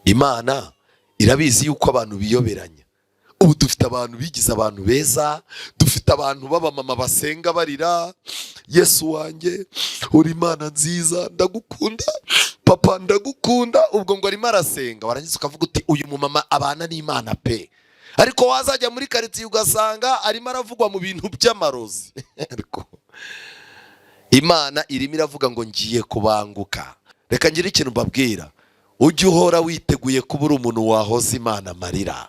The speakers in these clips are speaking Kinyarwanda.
Imana irabizi yuko abantu biyoberanya. Ubu dufite abantu bigize abantu beza, dufite abantu b'abamama basenga barira, Yesu wanjye uri Imana nziza, ndagukunda papa, ndagukunda. Ubwo ngo arimo arasenga, warangiza ukavuga uti uyu mumama abana n'Imana pe. Ariko wazajya muri karitsiye ugasanga arimo aravugwa mu bintu by'amarozi. Imana irimo iravuga ngo ngiye kubanguka. Reka ngire ikintu mbabwira, ujye uhora witeguye kuba uri umuntu wahoza Imana amarira.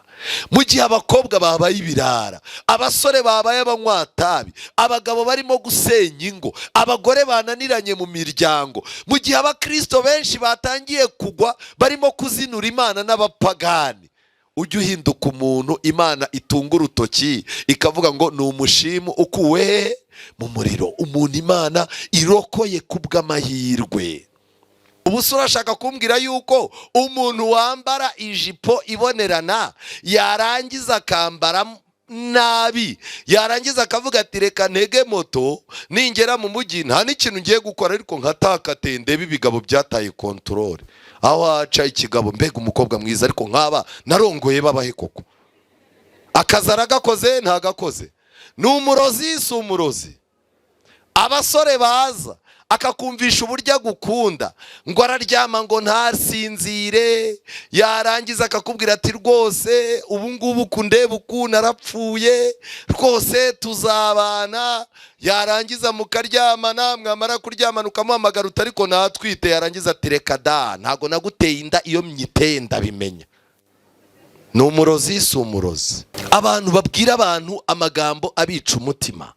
Mu gihe abakobwa babaye ibirara, abasore babaye abanywatabi, abagabo barimo gusenya ingo, abagore bananiranye mu miryango, mu gihe abakristo benshi batangiye kugwa barimo kuzinura Imana n'abapagani, ujye uhinduka umuntu Imana itunga urutoki ikavuga ngo ni umushimu ukuwe mu muriro, umuntu Imana irokoye kubw'amahirwe. Ubu se urashaka kumbwira yuko umuntu wambara ijipo ibonerana yarangiza akambara nabi, yarangiza akavuga ati reka ntege moto ningera mu mujyi nta n'ikintu ngiye gukora, ariko nkatakate ndebe ibigabo byataye kontrole, aho haca ikigabo mbega umukobwa mwiza, ariko nkaba narongoye babahe koko, akazi aragakoze ntagakoze, ni umurozi si umurozi. Abasore baza akakumvisha uburyo agukunda, ngo araryama ngo ntasinzire, yarangiza akakubwira ati rwose ubu ngubu kundeba uku narapfuye rwose tuzabana, yarangiza mukaryamana, mwamara kuryamana ukamuhamagara uti ariko natwite, yarangiza ati reka da ntago naguteye inda, iyo myiteye ndabimenya. Ni umurozi si umurozi. Abantu babwira abantu amagambo abica umutima,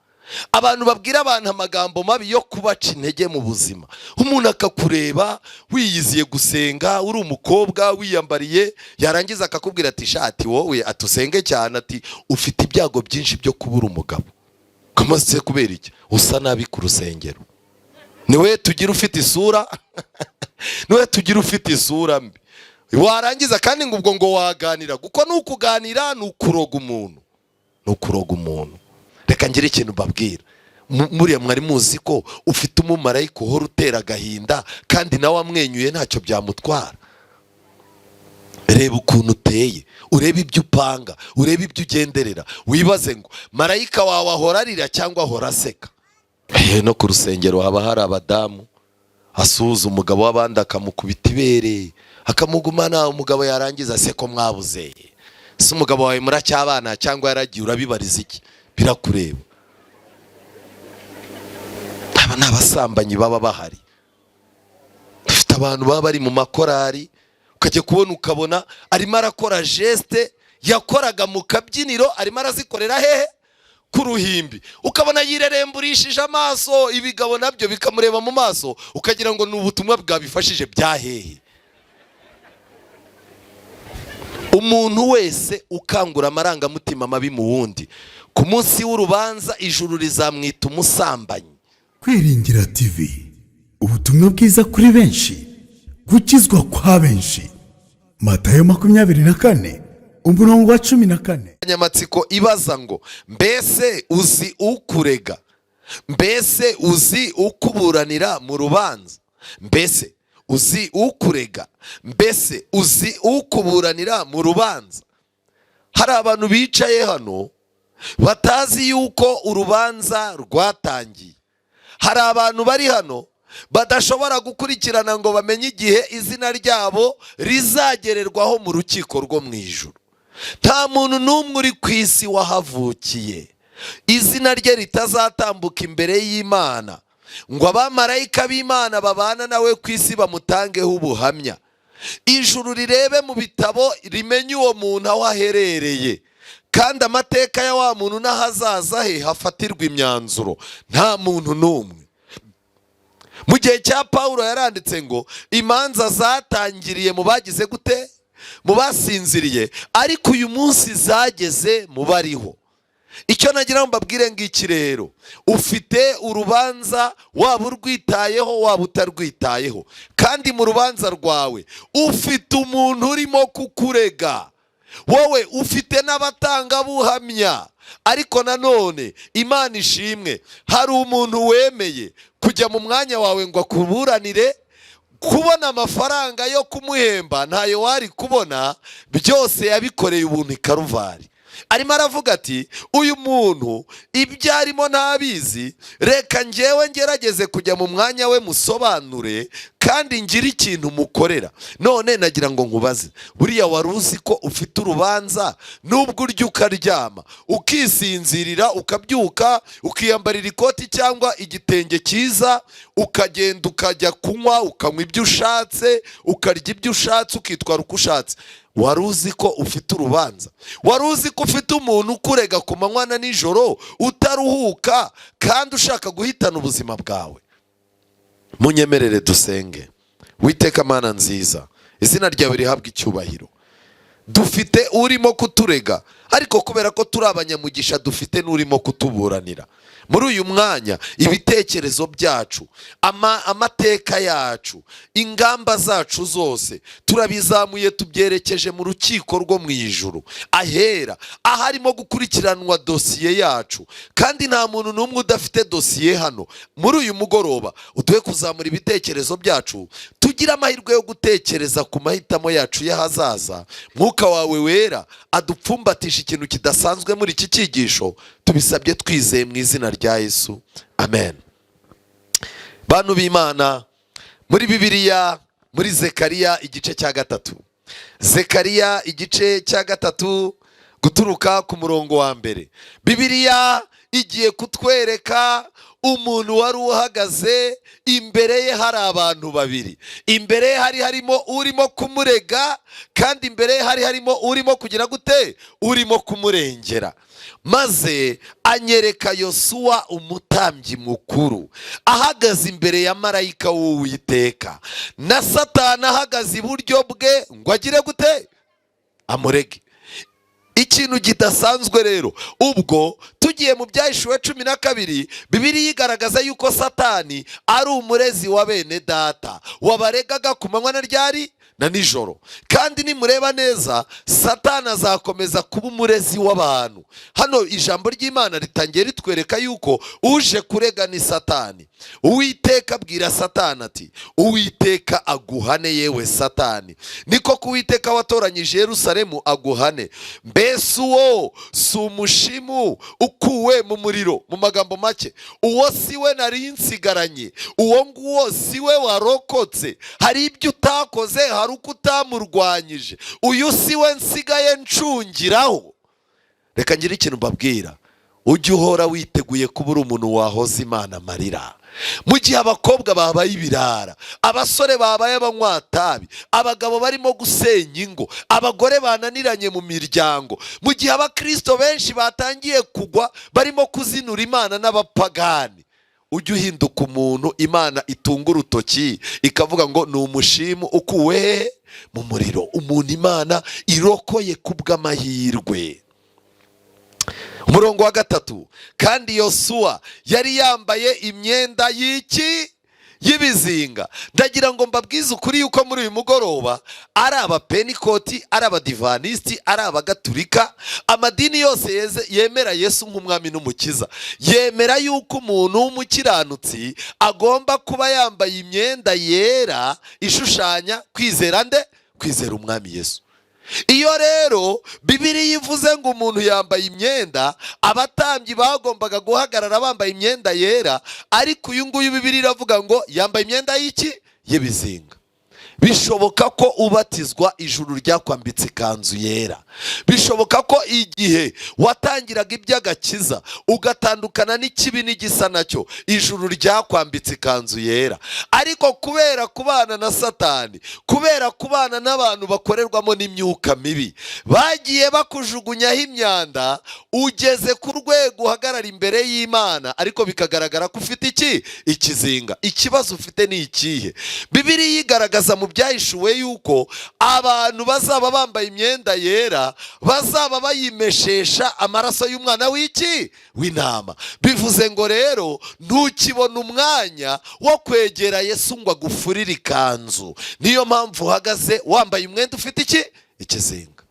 abantu babwira abantu amagambo mabi yo kubaca intege mu buzima. Umuntu akakureba wiyiziye gusenga, uri umukobwa wiyambariye, yarangiza akakubwira ati shati wowe atusenge cyane, ati ufite ibyago byinshi byo kubura umugabo. Kamaze kubera iki? Usa nabi ku rusengero. Niwe tugira ufite isura niwe tugira ufite isura mbi. Warangiza kandi ngo ubwo ngo waganira, kuko nukuganira nukuroga umuntu, nukuroga umuntu. Reka ngire ikintu mbabwira, muriya mwari muzi ko ufite umumarayika uhora utera agahinda kandi nawe amwenyuye ntacyo byamutwara. Reba ukuntu uteye, urebe ibyo upanga, urebe ibyo ugenderera, wibaze ngo marayika wawe ahora arira cyangwa ahora aseka. No ku rusengero haba hari abadamu asuhuza umugabo w'abandi akamukubita ibere akamugumana, umugabo yarangiza se ko mwabuze, se umugabo wawe muracyabana cyangwa yaragiye, urabibariza iki? Birakureba. Aba ni abasambanyi baba bahari. Dufite abantu baba bari mu makorari, ukajya kubona ukabona arimo arakora geste yakoraga mu kabyiniro, arimo arazikorera hehe? Ku ruhimbi. Ukabona yireremburishije amaso, ibigabo nabyo bikamureba mu maso, ukagira ngo ni ubutumwa bwabifashije byahehe. Umuntu wese ukangura amarangamutima mabi mu wundi, ku munsi w'urubanza ijuru rizamwita umusambanyi. Kwiringira TV, ubutumwa bwiza kuri benshi, gukizwa kwa benshi. Matayo 24 umurongo wa 14. Nyamatsiko ibaza ngo mbese uzi ukurega? Mbese uzi ukuburanira mu rubanza? Mbese uzi ukurega? Mbese uzi ukuburanira mu rubanza? Hari abantu bicaye hano batazi yuko urubanza rwatangiye. Hari abantu bari hano badashobora gukurikirana ngo bamenye igihe izina ryabo rizagererwaho mu rukiko rwo mu ijuru. Nta muntu n'umwe uri ku isi wahavukiye izina rye ritazatambuka imbere y'Imana ngo abamarayika b'Imana babana nawe ku isi bamutangeho ubuhamya. Ijuru rirebe mu bitabo rimenye uwo muntu aho aherereye, kandi amateka ya wa muntu n'ahazaza he hafatirwa imyanzuro. Nta muntu n'umwe. Mu gihe cya Pawulo yaranditse ngo imanza zatangiriye mu bagize gute? Mu basinziriye, ariko uyu munsi zageze mu bariho. Icyo nagira ngo mbabwire ngiki rero, ufite urubanza waba urwitayeho waba utarwitayeho, kandi mu rubanza rwawe ufite umuntu urimo kukurega. Wowe ufite n'abatangabuhamya, ariko nanone Imana ishimwe hari umuntu wemeye kujya mu mwanya wawe ngo akuburanire, kubona amafaranga yo kumuhemba ntayo wari kubona, byose yabikoreye ubuntu i Karuvari. Arimo aravuga ati uyu muntu ibyo arimo ntabizi, reka njyewe ngerageze kujya mu mwanya we musobanure kandi ngira ikintu mukorera. None nagira ngo nkubaze, buriya wari uzi ko ufite urubanza nubwo urya ukaryama ukisinzirira ukabyuka ukiyambarira ikoti cyangwa igitenge cyiza ukagenda ukajya kunywa ukanywa ibyo ushatse ukarya ibyo ushatse ukitwara uko ushatse? Wari uzi ko ufite urubanza? Wari uzi ko ufite umuntu ukurega ku manywa na nijoro utaruhuka kandi ushaka guhitana ubuzima bwawe? Munyemerere dusenge. Witeka Mana nziza, izina ryawe rihabwa icyubahiro. Dufite urimo kuturega, ariko kubera ko turi abanyamugisha dufite n'urimo kutuburanira. Muri uyu mwanya ibitekerezo byacu, amateka yacu, ingamba zacu zose turabizamuye tubyerekeje mu rukiko rwo mu ijuru ahera, aharimo gukurikiranwa dosiye yacu, kandi nta muntu n'umwe udafite dosiye hano. Muri uyu mugoroba uduhe kuzamura ibitekerezo byacu, tugira amahirwe yo gutekereza ku mahitamo yacu y'ahazaza. Mwuka wawe wera adupfumbatisha ikintu kidasanzwe muri iki cyigisho, tubisabye twizeye mu izina rya Yesu, amen. Bantu b'Imana, muri Bibiliya, muri Zekariya igice cya 3, Zekariya igice cya 3 guturuka ku murongo wa mbere, Bibiliya igiye kutwereka umuntu wari uhagaze, imbere ye hari abantu babiri. Imbere ye harimo urimo kumurega, kandi imbere ye harimo urimo kugira gute, urimo kumurengera. Maze anyereka Yosuwa umutambyi mukuru ahagaze imbere ya marayika w'Uwiteka, na Satani ahagaze iburyo bwe ngo agire gute, amurege. Ikintu kidasanzwe rero, ubwo tugiye mu Byahishuwe 12, Bibiliya igaragaza yuko Satani ari umurezi wa bene data, wabaregaga ku manywa na ryari na nijoro. Kandi nimureba neza, Satani azakomeza kuba umurezi w'abantu. Hano ijambo ry'Imana ritangiye ritwereka yuko uje kurega ni Satani. Uwiteka abwira Satani ati, Uwiteka aguhane yewe Satani, niko ko Uwiteka watoranyije Yerusalemu aguhane. Mbese uwo si umushimu ukuwe mu muriro? Mu magambo make, uwo siwe nari nsigaranye, uwo nguwo siwe warokotse. Hari ibyo utakoze, hari uko utamurwanyije, uyu siwe nsigaye ncungiraho. Reka ngire ikintu mbabwira, ujye uhora witeguye kuba uri umuntu wahoza Imana amarira. Mu gihe abakobwa babaye ibirara, abasore babaye abanywatabi, abagabo barimo gusenya ingo, abagore bananiranye mu miryango, mu gihe abakristo benshi batangiye kugwa barimo kuzinura Imana n'abapagani, ujye uhinduka umuntu Imana itunga urutoki ikavuga ngo ni umushimu ukuwe mu muriro, umuntu Imana irokoye kubw'amahirwe. Umurongo wa 3, kandi Yosuwa yari yambaye imyenda y'iki, y'ibizinga. Ndagira ngo mbabwize ukuri yuko muri uyu mugoroba, ari abapenikoti, ari abadivanisiti, ari abagatulika, amadini yose yemera Yesu nk'umwami n'umukiza, yemera yuko umuntu w'umukiranutsi agomba kuba yambaye imyenda yera ishushanya kwizera nde? Kwizera umwami Yesu. Iyo rero Bibiliya ivuze ngo umuntu yambaye imyenda, abatambyi bagombaga guhagarara bambaye imyenda yera, ariko uyu nguyu Bibiliya iravuga ngo yambaye imyenda y'iki, y'ibizinga. Bishoboka ko ubatizwa ijuru ryakwambitse ikanzu yera. Bishoboka ko igihe watangiraga iby'agakiza ugatandukana n'ikibi n'igisa nacyo, ijuru ryakwambitse ikanzu yera. Ariko kubera kubana na Satani, kubera kubana n'abantu bakorerwamo n'imyuka mibi, bagiye bakujugunyaho imyanda, ugeze ku rwego uhagarara imbere y'Imana, ariko bikagaragara ko ufite iki, ikizinga. Ikibazo ufite ni ikihe? Bibiliya igaragaza mu Byahishuwe yuko abantu bazaba bambaye imyenda yera, bazaba bayimeshesha amaraso y'umwana w'iki, w'intama. Bivuze ngo rero ntukibona umwanya wo kwegera Yesu ngo agufurire ikanzu. Niyo mpamvu uhagaze wambaye umwenda ufite iki, ikizinga.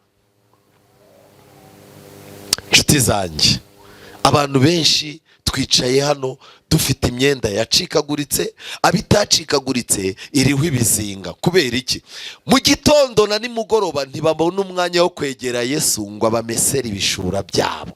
Nshuti zanjye, abantu benshi twicaye hano dufite imyenda yacikaguritse, abitacikaguritse iriho ibizinga. kubera iki? mu gitondo na nimugoroba ntibabona umwanya wo kwegera Yesu ngo abamesere ibishura byabo.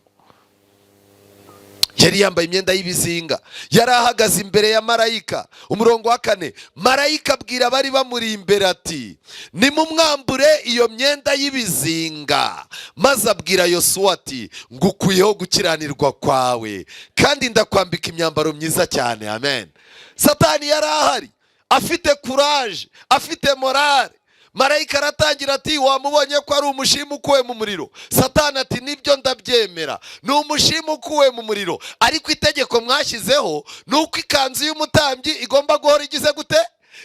yari yambaye imyenda y'ibizinga, yari ahagaze imbere ya marayika. umurongo wa 4, marayika abwira abari bamuri imbere ati nimumwambure iyo myenda y'ibizinga. maze abwira Yosuwa ati ngukuyeho gukiranirwa kwawe kandi ndakwambika imyambaro myiza cyane. amen. Satani yari ahari afite kuraje, afite morale. marayika aratangira ati wamubonye ko ari umushima ukuwe mu muriro? Satani ati nibyo ndabyemera, ni umushima ukuwe mu muriro, ariko itegeko mwashyizeho ni uko ikanzu y'umutambyi igomba guhora igize gute?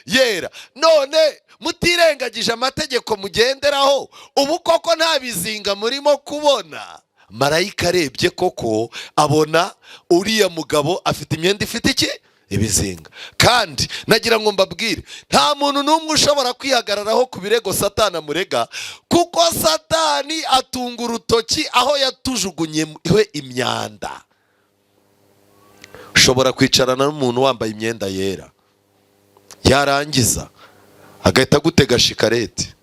yera. none mutirengagije amategeko mugenderaho, ubu koko nta bizinga murimo kubona? marayika arebye koko abona uriya mugabo afite imyenda ifite iki? ibizinga. kandi nagira ngo mbabwire, nta muntu n'umwe ushobora kwihagararaho ku birego Satani amurega, kuko Satani atunga urutoki aho yatujugunyewe imyanda. ushobora kwicarana n'umuntu wambaye imyenda yera, yarangiza agahita agutega shikareti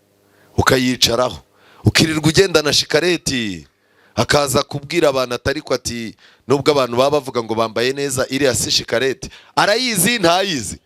ukayicaraho, ukirirwa ugendana shikareti, akaza kubwira abantu atari ko ati nubwo abantu baba bavuga ngo bambaye neza, iriya si shikareti. arayizi ntayizi?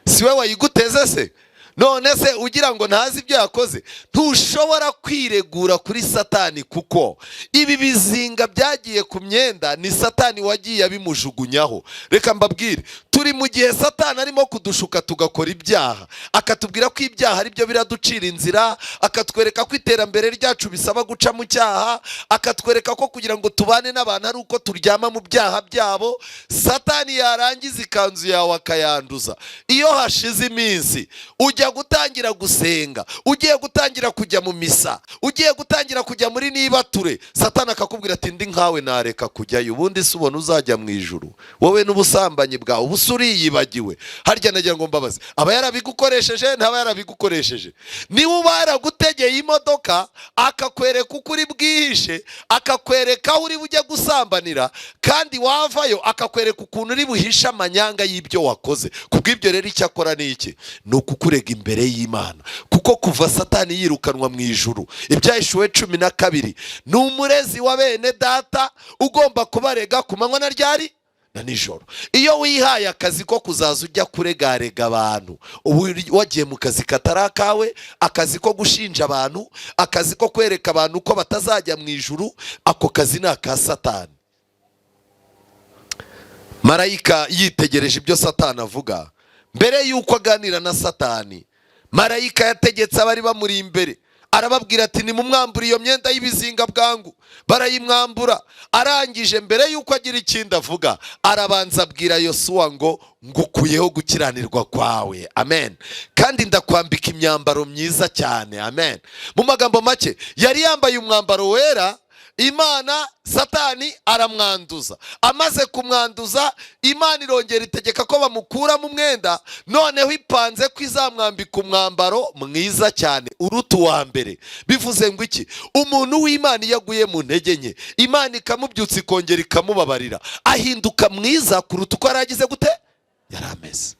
si we wayiguteze se? none se ugira ngo ntazi ibyo yakoze? ntushobora kwiregura kuri Satani, kuko ibi bizinga byagiye ku myenda ni Satani wagiye abimujugunyaho. reka mbabwire, turi mu gihe Satani arimo kudushuka tugakora ibyaha, akatubwira ko ibyaha ari byo biraducira inzira, akatwereka ko iterambere ryacu bisaba guca mu cyaha, akatwereka ko kugira ngo tubane n'abantu ari uko turyama mu byaha byabo. Satani yarangiza ikanzu yawe akayanduza. iyo hashize iminsi ujya gutangira gusenga, ugiye gutangira kujya mu misa, ugiye gutangira kujya muri nibature, Satani akakubwira ati ndi nkawe nareka kujyayo, ubundi se ubona uzajya mu ijuru? wowe n'ubusambanyi bwawe ubu uriyibagiwe. harya nagira ngo mbabaze, aba yarabigukoresheje ntaba yarabigukoresheje? niba uba yaragutegeye imodoka akakwereka uko uri bwihishe, akakwereka aho uri bujye gusambanira, kandi wavayo akakwereka ukuntu uri buhishe amanyanga y'ibyo wakoze. kubw'ibyo rero icyo akora ni iki? ni ukukurega imbere y'Imana. kuko kuva Satani yirukanwa mu ijuru, Ibyahishuwe 12, ni umurezi wa bene data ugomba kubarega ku manywa na ryari na nijoro. iyo wihaye akazi ko kuzaza ujya kuregarega abantu, ubu wagiye mu kazi katari akawe, akazi ko gushinja abantu, akazi ko kwereka abantu ko batazajya mu ijuru, ako kazi ni aka Satani. marayika yitegereje ibyo Satani avuga, mbere y'uko aganira na Satani, marayika yategetse abari bamuri imbere, arababwira ati nimumwambure iyo myenda y'ibizinga bwangu. barayimwambura. arangije mbere y'uko agira ikindi avuga, arabanza abwira Yosuwa ngo ngukuyeho gukiranirwa kwawe. amen. kandi ndakwambika imyambaro myiza cyane. amen. mu magambo make, yari yambaye umwambaro wera, Imana Satani aramwanduza. amaze kumwanduza, Imana irongera itegeka ko bamukuramo umwenda, noneho ipanze ko izamwambika umwambaro mwiza cyane uruta uwa mbere. bivuze ngo iki? umuntu w'Imana iyo aguye mu ntege nke, Imana ikamubyutsa ikongera ikamubabarira, ahinduka mwiza kuruta uko yari agize gute? yari ameze.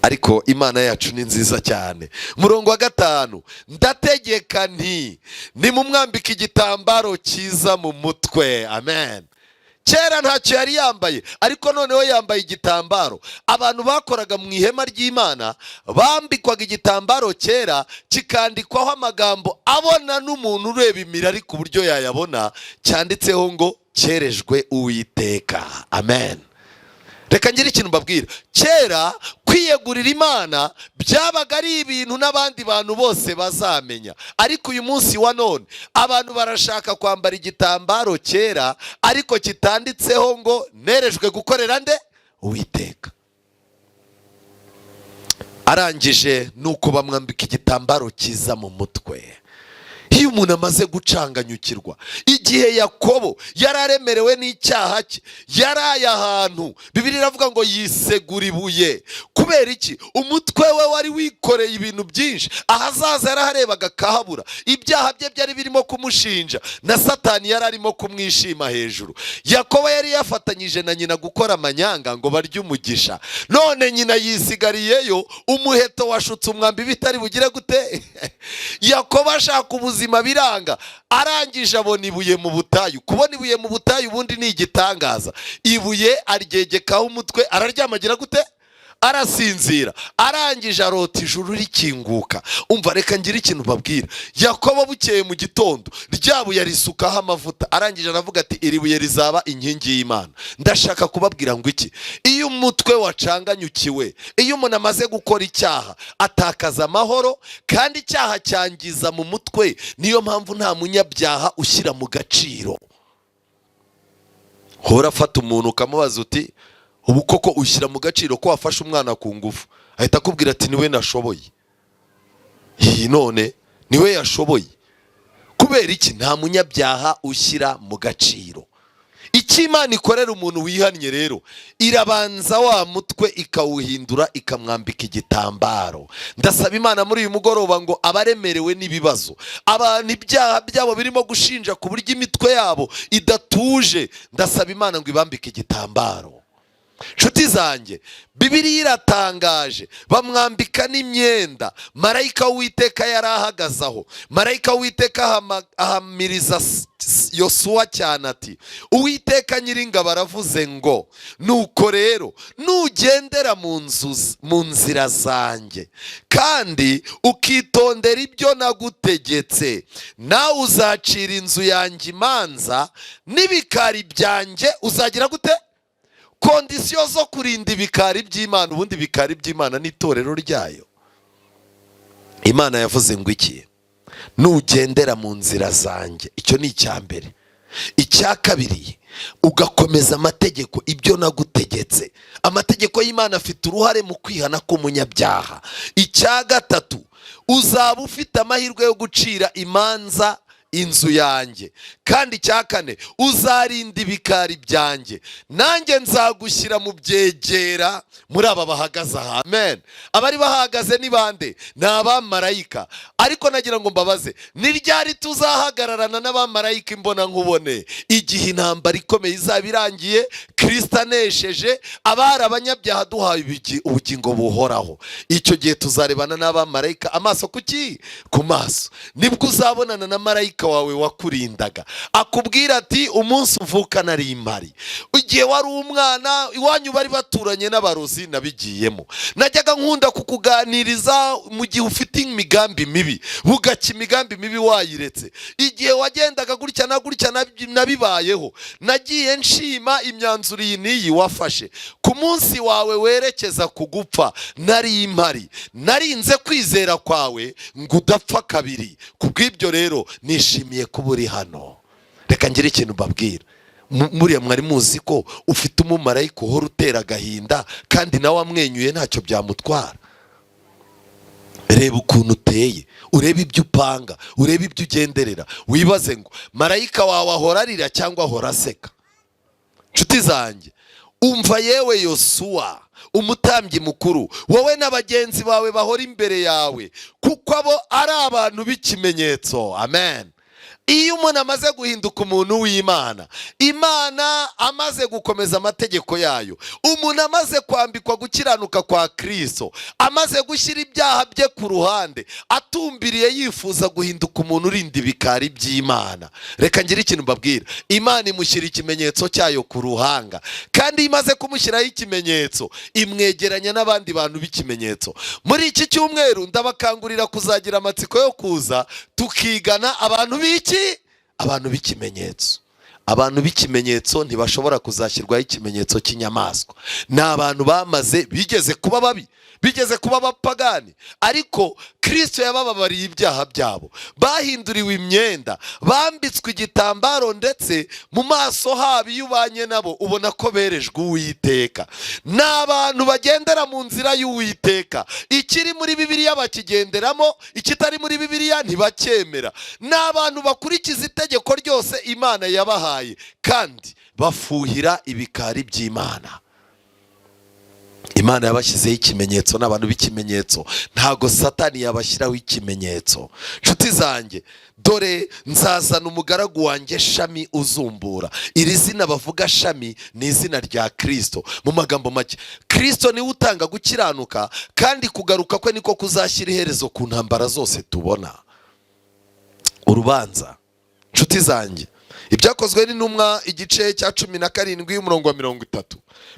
ariko Imana yacu ni nziza cyane. umurongo wa 5, ndategeka nti nimumwambike igitambaro cyiza mu mutwe. amen. kera ntacyo yari yambaye, ariko noneho yambaye igitambaro. abantu bakoraga mu ihema ry'Imana bambikwaga igitambaro kera, kikandikwaho amagambo abona n'umuntu ureba imirari ku buryo yayabona, cyanditseho ngo cyerejwe Uwiteka. amen. reka ngire ikintu mbabwira, kera kwiyegurira Imana byabaga ari ibintu n'abandi bantu bose bazamenya, ariko uyu munsi wa none abantu barashaka kwambara igitambaro kera ariko kitanditseho ngo nerejwe gukorera nde? Uwiteka. arangije nuko bamwambika igitambaro cyiza mu mutwe. iyo umuntu amaze gucanganyukirwa. Igihe Yakobo yararemerewe n'icyaha cye, yaraye ahantu, Bibiliya iravuga ngo yisegura ibuye. Kubera iki? Umutwe we wari wikoreye ibintu byinshi, ahazaza yaraharebaga akahabura. Ibyaha bye byari birimo kumushinja, na Satani yari arimo kumwishima hejuru. Yakobo yari yafatanyije na nyina gukora amanyanga ngo barye umugisha, none nyina yisigariyeyo, umuheto washutse umwambi bitari bugire gute? Yakobo ashaka ubuzima biranga, arangije abona ibuye mu butayu. Kubona ibuye mu butayu ubundi ni igitangaza. Ibuye aryegekaho umutwe, araryamagira gute? Arasinzira. Arangije arota ijuru rikinguka. Umva, reka ngira ikintu babwira. Yakobo bukeye mu gitondo ryabuye arisukaho amavuta, arangije aravuga ati iri buye rizaba inkingi y'Imana. Ndashaka kubabwira ngo iki? Iyo umutwe wacanganyukiwe, iyo umuntu amaze gukora icyaha, atakaza amahoro, kandi icyaha cyangiza mu mutwe. Niyo mpamvu nta munyabyaha ushyira mu gaciro. Hora fata umuntu ukamubaza uti ubu koko ushyira mu gaciro ko wafashe umwana ku ngufu? Ahita akubwira ati niwe nashoboye. Iyi none niwe yashoboye. Kubera iki? Nta munyabyaha ushyira mu gaciro. Icyo Imana ikorera umuntu wihannye rero, irabanza wa mutwe ikawuhindura, ikamwambika igitambaro. Ndasaba Imana muri uyu mugoroba ngo abaremerewe n'ibibazo, abantu ibyaha byabo birimo gushinja ku buryo imitwe yabo idatuje, ndasaba Imana ngo ibambike igitambaro. Nshuti zanjye, Bibiliya iratangaje. Bamwambika n'imyenda. Marayika w'Uwiteka yari ahagazaho. Marayika w'Uwiteka ahamiriza Yosuwa cyane ati Uwiteka Nyiringabo aravuze ngo nuko rero nugendera mu nzira zanjye kandi ukitondera ibyo nagutegetse, nawe uzacira inzu yanjye imanza, n'ibikari byanjye uzagira gute? Kondisiyo zo kurinda ibikari by'Imana. Ubundi ibikari by'Imana ni itorero ryayo. Imana yavuze ngo iki? Nugendera mu nzira zanjye. Icyo ni icya mbere. Icya kabiri, ugakomeza amategeko, ibyo nagutegetse. Amategeko y'Imana afite uruhare mu kwihana k'umunyabyaha. Icya gatatu, uzaba ufite amahirwe yo gucira imanza inzu yanjye. Kandi icya kane, uzarinda ibikari byanjye, nanjye nzagushyira mu byegera muri aba bahagaze aha. Amen. Abari bahagaze ni bande? Ni abamarayika. Ariko nagira ngo mbabaze, ni ryari tuzahagararana n'abamarayika imbona nkubone? Igihe intambara ikomeye izaba irangiye, Kristo anesheje, abari abanyabyaha duhaye ubugingo buhoraho. Icyo gihe tuzarebana n'abamarayika amaso kuki? Ku maso. Nibwo uzabonana na marayika wawe wakurindaga, akubwira ati umunsi uvuka nari impari. Igihe wari umwana, iwanyu bari baturanye n'abarozi, nabigiyemo. Najyaga nkunda kukuganiriza mu gihe ufite imigambi mibi, bugacya imigambi mibi wayiretse. Igihe wagendaga gutya na gutya nabibayeho, nagiye nshima imyanzuro iyi n'iyi wafashe. Ku munsi wawe werekeza ku gupfa nari impari, narinze kwizera kwawe ngo udapfa kabiri. Kubw'ibyo rero nishimiye kuba uri hano. Reka ngire ikintu mbabwira. Muriya mwari muzi ko ufite umumarayika uhora utera agahinda, kandi nawe amwenyuye ntacyo byamutwara. Reba ukuntu uteye, urebe ibyo upanga, urebe ibyo ugenderera, wibaze ngo marayika wawe ahora arira cyangwa ahora aseka? Nshuti zanjye, umva yewe Yosuwa umutambyi mukuru, wowe n'abagenzi bawe bahora imbere yawe, kuko abo ari abantu b'ikimenyetso. Amen. Iyo umuntu amaze guhinduka umuntu w'Imana, Imana amaze gukomeza amategeko yayo, umuntu amaze kwambikwa gukiranuka kwa Kristo, amaze gushyira ibyaha bye ku ruhande, atumbiriye yifuza guhinduka umuntu urinda ibikari by'Imana. Reka ngire ikintu mbabwira. Imana imushyira ikimenyetso cyayo ku ruhanga, kandi imaze kumushyiraho ikimenyetso, imwegeranya n'abandi bantu b'ikimenyetso. Muri iki cyumweru ndabakangurira kuzagira amatsiko yo kuza tukigana abantu b'iki? Abantu b'ikimenyetso. abantu b'ikimenyetso ntibashobora kuzashyirwaho ikimenyetso cy'inyamaswa. Ni abantu bamaze, bigeze kuba babi, bigeze kuba abapagani, ariko Kristo yabababariye ibyaha byabo, bahinduriwe imyenda, bambitswe igitambaro, ndetse mu maso habo iyo ubanye nabo ubona ko berejwe Uwiteka. Ni abantu bagendera mu nzira y'Uwiteka, ikiri muri Bibiliya bakigenderamo, ikitari muri Bibiliya ntibacyemera. Ni abantu bakurikiza itegeko ryose Imana yabahaye, kandi bafuhira ibikari by'Imana. Imana yabashyizeho ikimenyetso n'abantu b'ikimenyetso, ntago Satani yabashyiraho ikimenyetso. Nshuti zanjye, dore nzazana umugaragu wanjye Shami uzumbura. Iri zina bavuga Shami ni izina rya Kristo. Mu magambo make, Kristo niwe utanga gukiranuka, kandi kugaruka kwe niko kuzashyira iherezo ku ntambara zose tubona. Urubanza, nshuti zanjye, ibyakozwe n'intumwa igice cya 17 umurongo wa 30,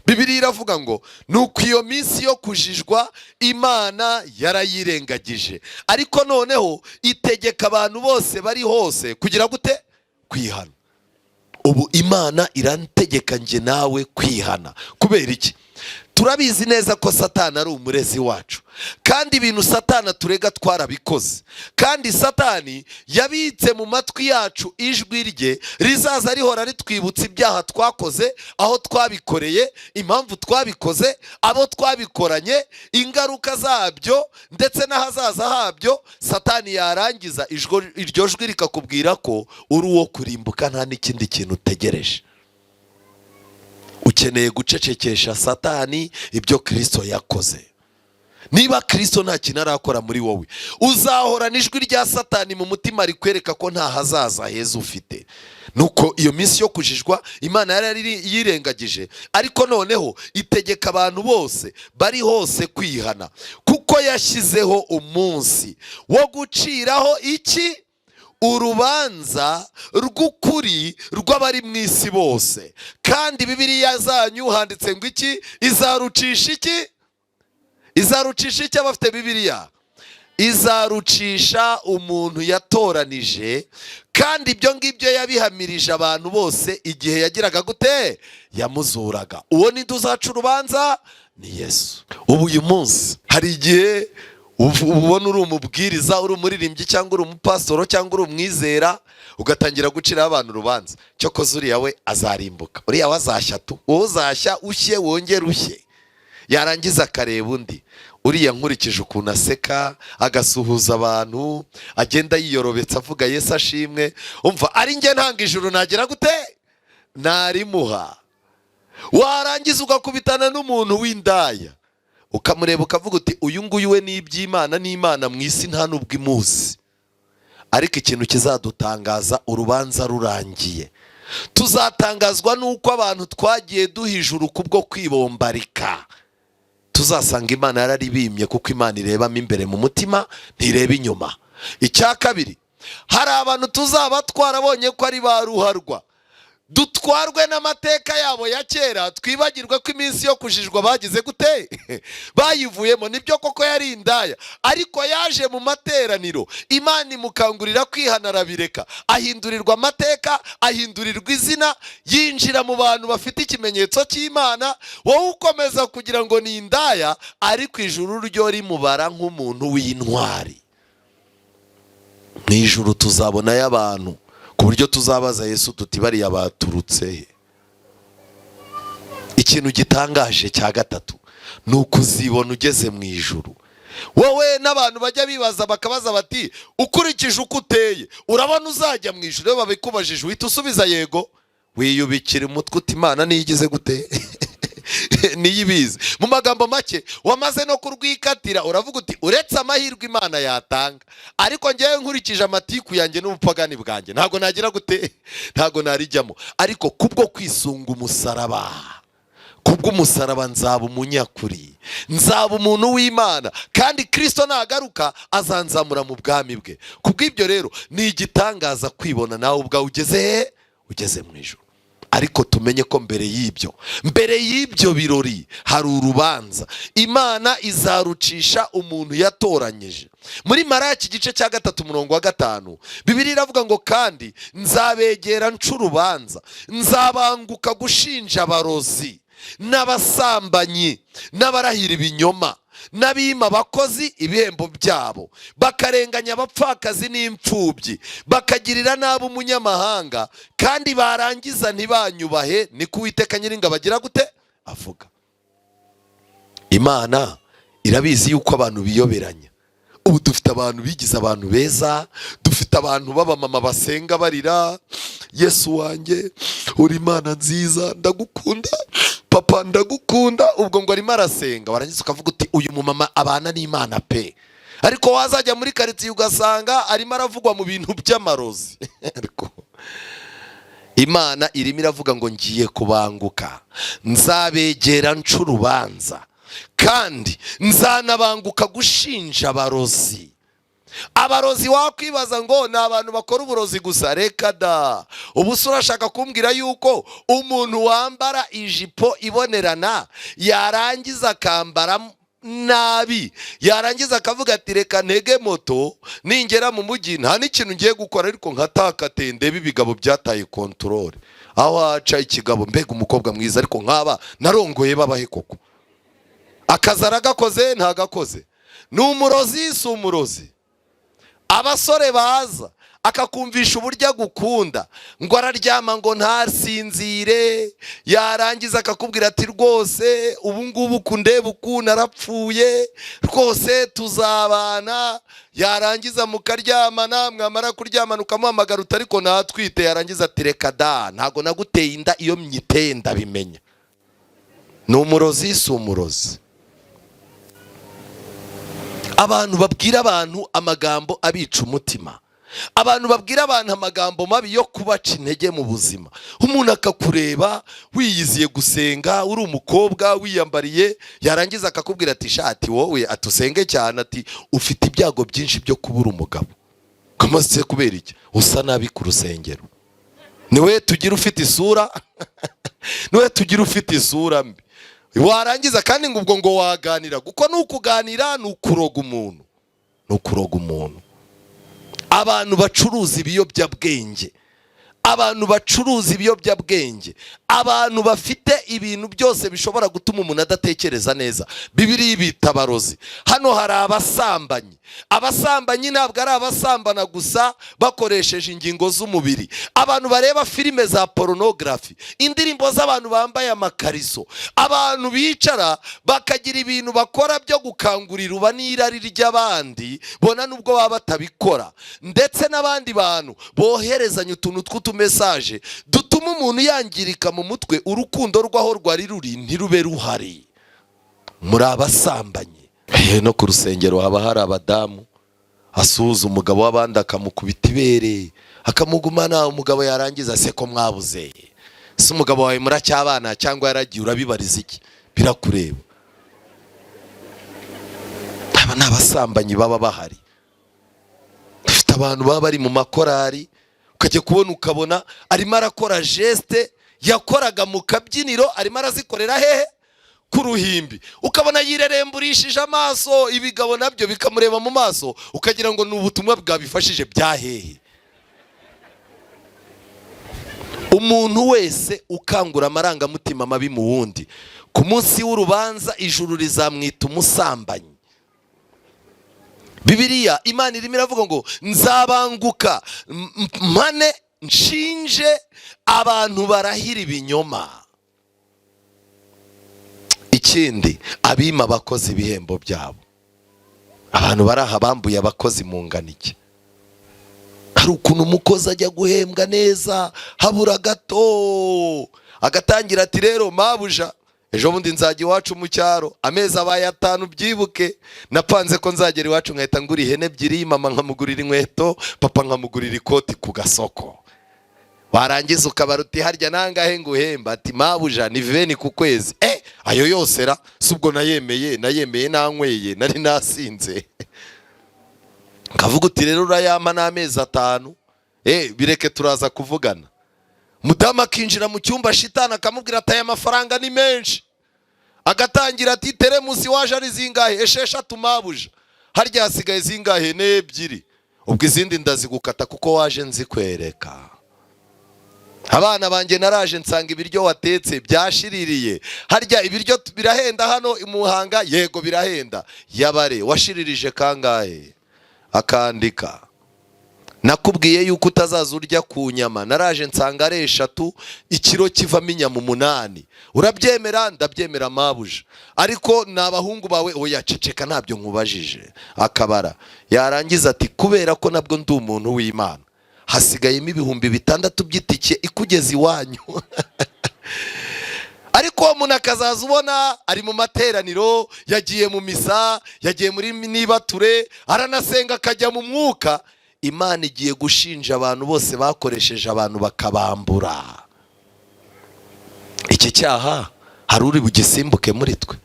Bibiliya iravuga ngo nuko iyo minsi yo kujijwa Imana yarayirengagije, ariko noneho itegeka abantu bose bari hose kugira gute? Kwihana. Ubu Imana irantegeka nje nawe kwihana. Kubera iki? Turabizi neza ko Satani ari umurezi wacu, kandi ibintu Satani turega twarabikoze, kandi Satani yabitse mu matwi yacu ijwi rye rizaza rihora ritwibutsa ibyaha twakoze, aho twabikoreye, impamvu twabikoze, abo twabikoranye, ingaruka zabyo, ndetse n'ahazaza habyo. Satani yarangiza iryo jwi rikakubwira ko uri uwo kurimbuka, nta n'ikindi kintu utegereje. Ukeneye gucecekesha Satani ibyo Kristo yakoze. Niba Kristo nta kintu arakora muri wowe, uzahorana ijwi rya Satani mu mutima rikwereka ko nta hazaza heza ufite. Nuko iyo minsi yo kujijwa Imana yari yirengagije, ariko noneho itegeka abantu bose bari hose kwihana, kuko yashyizeho umunsi wo guciraho iki? Urubanza rw'ukuri rw'abari mu isi bose. Kandi Bibiliya zanyu handitse ngo iki? Izarucisha iki? Izarucisha iki? Abafite Bibiliya, izarucisha umuntu yatoranije, kandi ibyo ngibyo yabihamirije abantu bose igihe yagiraga gute? Yamuzuraga. Uwo ni uzaca urubanza? Ni Yesu. Ubu uyu munsi hari igihe ubona uri umubwiriza, uri umuririmbyi, cyangwa uri umupasitoro, cyangwa uri umwizera, ugatangira gucira abantu urubanza. Cyokoze uriya we azarimbuka, uriya wazashya tu, wowe uzashya ushye wongere ushye. Yarangiza akareba undi, uriya nkurikije ukuntu aseka, agasuhuza abantu, agenda yiyorobetse avuga Yesu ashimwe, umva ari njye ntanga ijuru nagira gute? Narimuha. Warangiza ugakubitana n'umuntu w'indaya, ukamureba ukavuga uti uyu nguyu we ni iby'Imana, n'Imana mu isi nta nubwo imuzi. Ariko ikintu kizadutangaza urubanza rurangiye, tuzatangazwa nuko abantu twagiye duha ijuru kubwo kwibombarika. Tuzasanga Imana yararibimye, kuko Imana irebamo imbere mu mutima, ntireba inyuma. Icya kabiri, hari abantu tuzaba twarabonye ko ari ba ruharwa, dutwarwe n'amateka yabo ya kera, twibagirwe ko iminsi yo kujijwa bagize gute? Bayivuyemo. Nibyo koko yari indaya, ariko yaje mu materaniro, Imana imukangurira kwihana, arabireka, ahindurirwa amateka, ahindurirwa izina, yinjira mu bantu bafite ikimenyetso cy'Imana. Wowe ukomeza kugira ngo ni indaya, ariko ijuru ryo rimubara nk'umuntu w'intwari. Mu ijuru tuzabonayo abantu ku buryo tuzabaza Yesu tuti bariya baturutse he? Ikintu gitangaje cya gatatu ni ukuzibona ugeze mu ijuru. Wowe n'abantu bajya bibaza bakabaza bati ukurikije uko uteye urabona uzajya mu ijuru? Iyo babikubajije uhita usubiza yego, wiyubikira umutwe uti Imana niyigize gute? Niyibizi. Mu magambo make, wamaze no kurwikatira, uravuga uti uretse amahirwe Imana yatanga, ariko ngewe nkurikije amatiku yanjye n'ubupagani bwanjye ntago nagira gute? Ntago narijyamo. Ariko kubwo kwisunga umusaraba, kubw'umusaraba nzaba umunyakuri, nzaba umuntu w'Imana, kandi Kristo nagaruka azanzamura mu bwami bwe. Kubw'ibyo rero ni igitangaza kwibona nawe ubwawe ugeze he? Ugeze mu ijuru. ariko tumenye ko mbere y'ibyo birori hari urubanza Imana izarucisha umuntu yatoranyije. Muri Maraki igice cya 3:5 Bibiliya iravuga ngo kandi nzabegera nca urubanza, nzabanguka gushinja abarozi n'abasambanyi n'abarahira ibinyoma n'abima abakozi ibihembo byabo, bakarenganya abapfakazi n'imfubyi, bakagirira nabi umunyamahanga, kandi barangiza ntibanyubahe, niko Uwiteka Nyiringabo agira gute avuga. Imana irabizi yuko abantu biyoberanya. Ubu dufite abantu bigize abantu beza, dufite abantu b'abamama basenga barira, Yesu wanjye uri Imana nziza, ndagukunda papa ndagukunda, ubwo ngo arimo arasenga, warangiza ukavuga uti uyu mumama abana n'Imana pe. Ariko wazajya muri karitsiye ugasanga arimo aravugwa mu bintu by'amarozi. Ariko Imana irimo iravuga ngo ngiye kubanguka, nzabegera nca urubanza, kandi nzanabanguka gushinja abarozi. Abarozi wakwibaza ngo ni abantu bakora uburozi gusa, reka da. Ubu se urashaka kumbwira yuko umuntu wambara ijipo ibonerana yarangiza akambara nabi, yarangiza akavuga ati reka ntege moto ningera mu mujyi nta n'ikintu ngiye gukora, ariko nkatakate ndebe ibigabo byataye kontrole, aho haca ikigabo, mbega umukobwa mwiza, ariko nkaba narongoye babahe koko, akazi aragakoze ntagakoze. Ni umurozi si umurozi? Abasore baza akakumvisha uburyo agukunda, ngo araryama ngo ntasinzire, yarangiza akakubwira ati rwose ubu ngubu kundeba ukuntu narapfuye, rwose tuzabana, yarangiza mukaryamana, mwamara kuryamana ukamuhamagara uti ariko natwite, yarangiza ati reka da ntago naguteye inda, iyo myiteye ndabimenya. Ni umurozi si umurozi? Abantu babwira abantu amagambo abica umutima, abantu babwira abantu amagambo mabi yo kubaca intege mu buzima. Umuntu akakureba wiyiziye gusenga, uri umukobwa wiyambariye, yarangiza akakubwira ati shati wowe atusenge cyane, ati ufite ibyago byinshi byo kubura umugabo. Kamaze kubera iki? Usa nabi ku rusengero. Niwe tugira ufite isura niwe tugira ufite isura mbi. Warangiza kandi ngo ubwo ngo waganira, kuko nukuganira nukuroga umuntu, nukuroga umuntu. Abantu bacuruza ibiyobyabwenge, abantu bacuruza ibiyobyabwenge, abantu bafite ibintu byose bishobora gutuma umuntu adatekereza neza, Bibiliya ibita abarozi. Hano hari abasambanyi. Abasambanyi ntabwo ari abasambana gusa bakoresheje ingingo z'umubiri, abantu bareba filime za pornography, indirimbo z'abantu bambaye amakariso, abantu bicara bakagira ibintu bakora byo gukangurira uba n'irari ry'abandi bona nubwo baba batabikora, ndetse n'abandi bantu boherezanya utuntu tw'utumesaje dutuma umuntu yangirika mu mutwe, urukundo rwaho rwari ruri ntirube ruhari. Muri abasambanyi. No ku rusengero haba hari abadamu asuhuza umugabo w'abandi akamukubita ibere, akamugumana, umugabo yarangiza se ko mwabuze, se umugabo wawe muracyabana cyangwa yaragiye, urabibariza iki? Birakureba. Aba ni abasambanyi baba bahari. Dufite abantu baba bari mu makorari, ukajya kubona ukabona arimo arakora geste yakoraga mu kabyiniro, arimo arazikorera hehe? Ku ruhimbi. Ukabona yireremburishije amaso, ibigabo nabyo bikamureba mu maso, ukagira ngo ni ubutumwa bwabifashije byahehe. Umuntu wese ukangura amarangamutima mabi mu wundi, ku munsi w'urubanza ijuru rizamwita umusambanyi. Bibiliya Imana irimo iravuga ngo nzabanguka mpane nshinje abantu barahira ibinyoma. Ikindi, abima abakozi ibihembo byabo. Abantu baraha bambuye abakozi mu nganike. Hari ukuntu umukozi ajya guhembwa neza, habura gato agatangira ati rero mabuja, ejo bundi nzajya iwacu mu cyaro, amezi abaye 5 byibuke, napanze ko nzagera iwacu nkahita ngura ihene ebyiri, mama nkamugurira inkweto, papa nkamugurira ikoti ku gasoko. Warangiza ukabaruti harya nangahe nguhemba, ati mabuja ni 20 ku kwezi. Ayo yose ra subwo nayemeye nanyweye nari nasinze. Kavuga uti rero urayama n'amezi 5, bireke turaza kuvugana. mudamu akinjira mu cyumba, shitani akamubwira ati aya mafaranga ni menshi, agatangira ati teremusi waje ari zingahe? 6 mabuja. Harya hasigaye zingahe? 2. ubwo izindi ndazigukata kuko waje nzikwereka. Abana banjye naraje nsanga ibiryo watetse byashiririye. Harya ibiryo birahenda hano imuhanga? Yego birahenda. Yabare washiririje kangahe? Akandika. Nakubwiye yuko utazaza urya ku nyama, naraje nsanga ari 3, ikiro kivamo inyama 8. Urabyemera? Ndabyemera mabuja. Ariko n'abahungu bawe oya ceceka ntabyo nkubajije. Akabara. Yarangiza ati kubera ko nabwo ndi umuntu w'Imana, hasigayemo 6,000 by'itike ikugeza iwanyu. Ariko umuntu akazaza ubona ari mu materaniro, yagiye mu misa, yagiye muri nibature, aranasenga akajya mu mwuka. Imana igiye gushinja abantu bose bakoresheje abantu bakabambura. Iki cyaha hari uri bugisimbuke muri twe.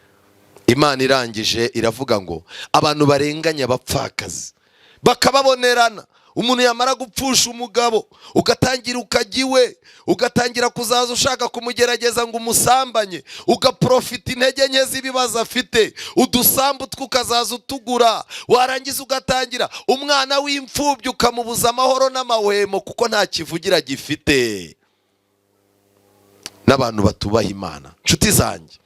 Imana irangije iravuga ngo abantu barenganya abapfakazi bakababonerana. Umuntu yamara gupfusha umugabo ugatangira ukagiwe, ugatangira kuzaza ushaka kumugerageza ngo umusambanye, ugaprofita intege nke z'ibibazo afite, udusambu twukazaza utugura, warangiza ugatangira umwana w'imfubyi ukamubuza amahoro n'amahwemo kuko nta kivugira gifite. N'abantu batubaha Imana. Nshuti zanjye,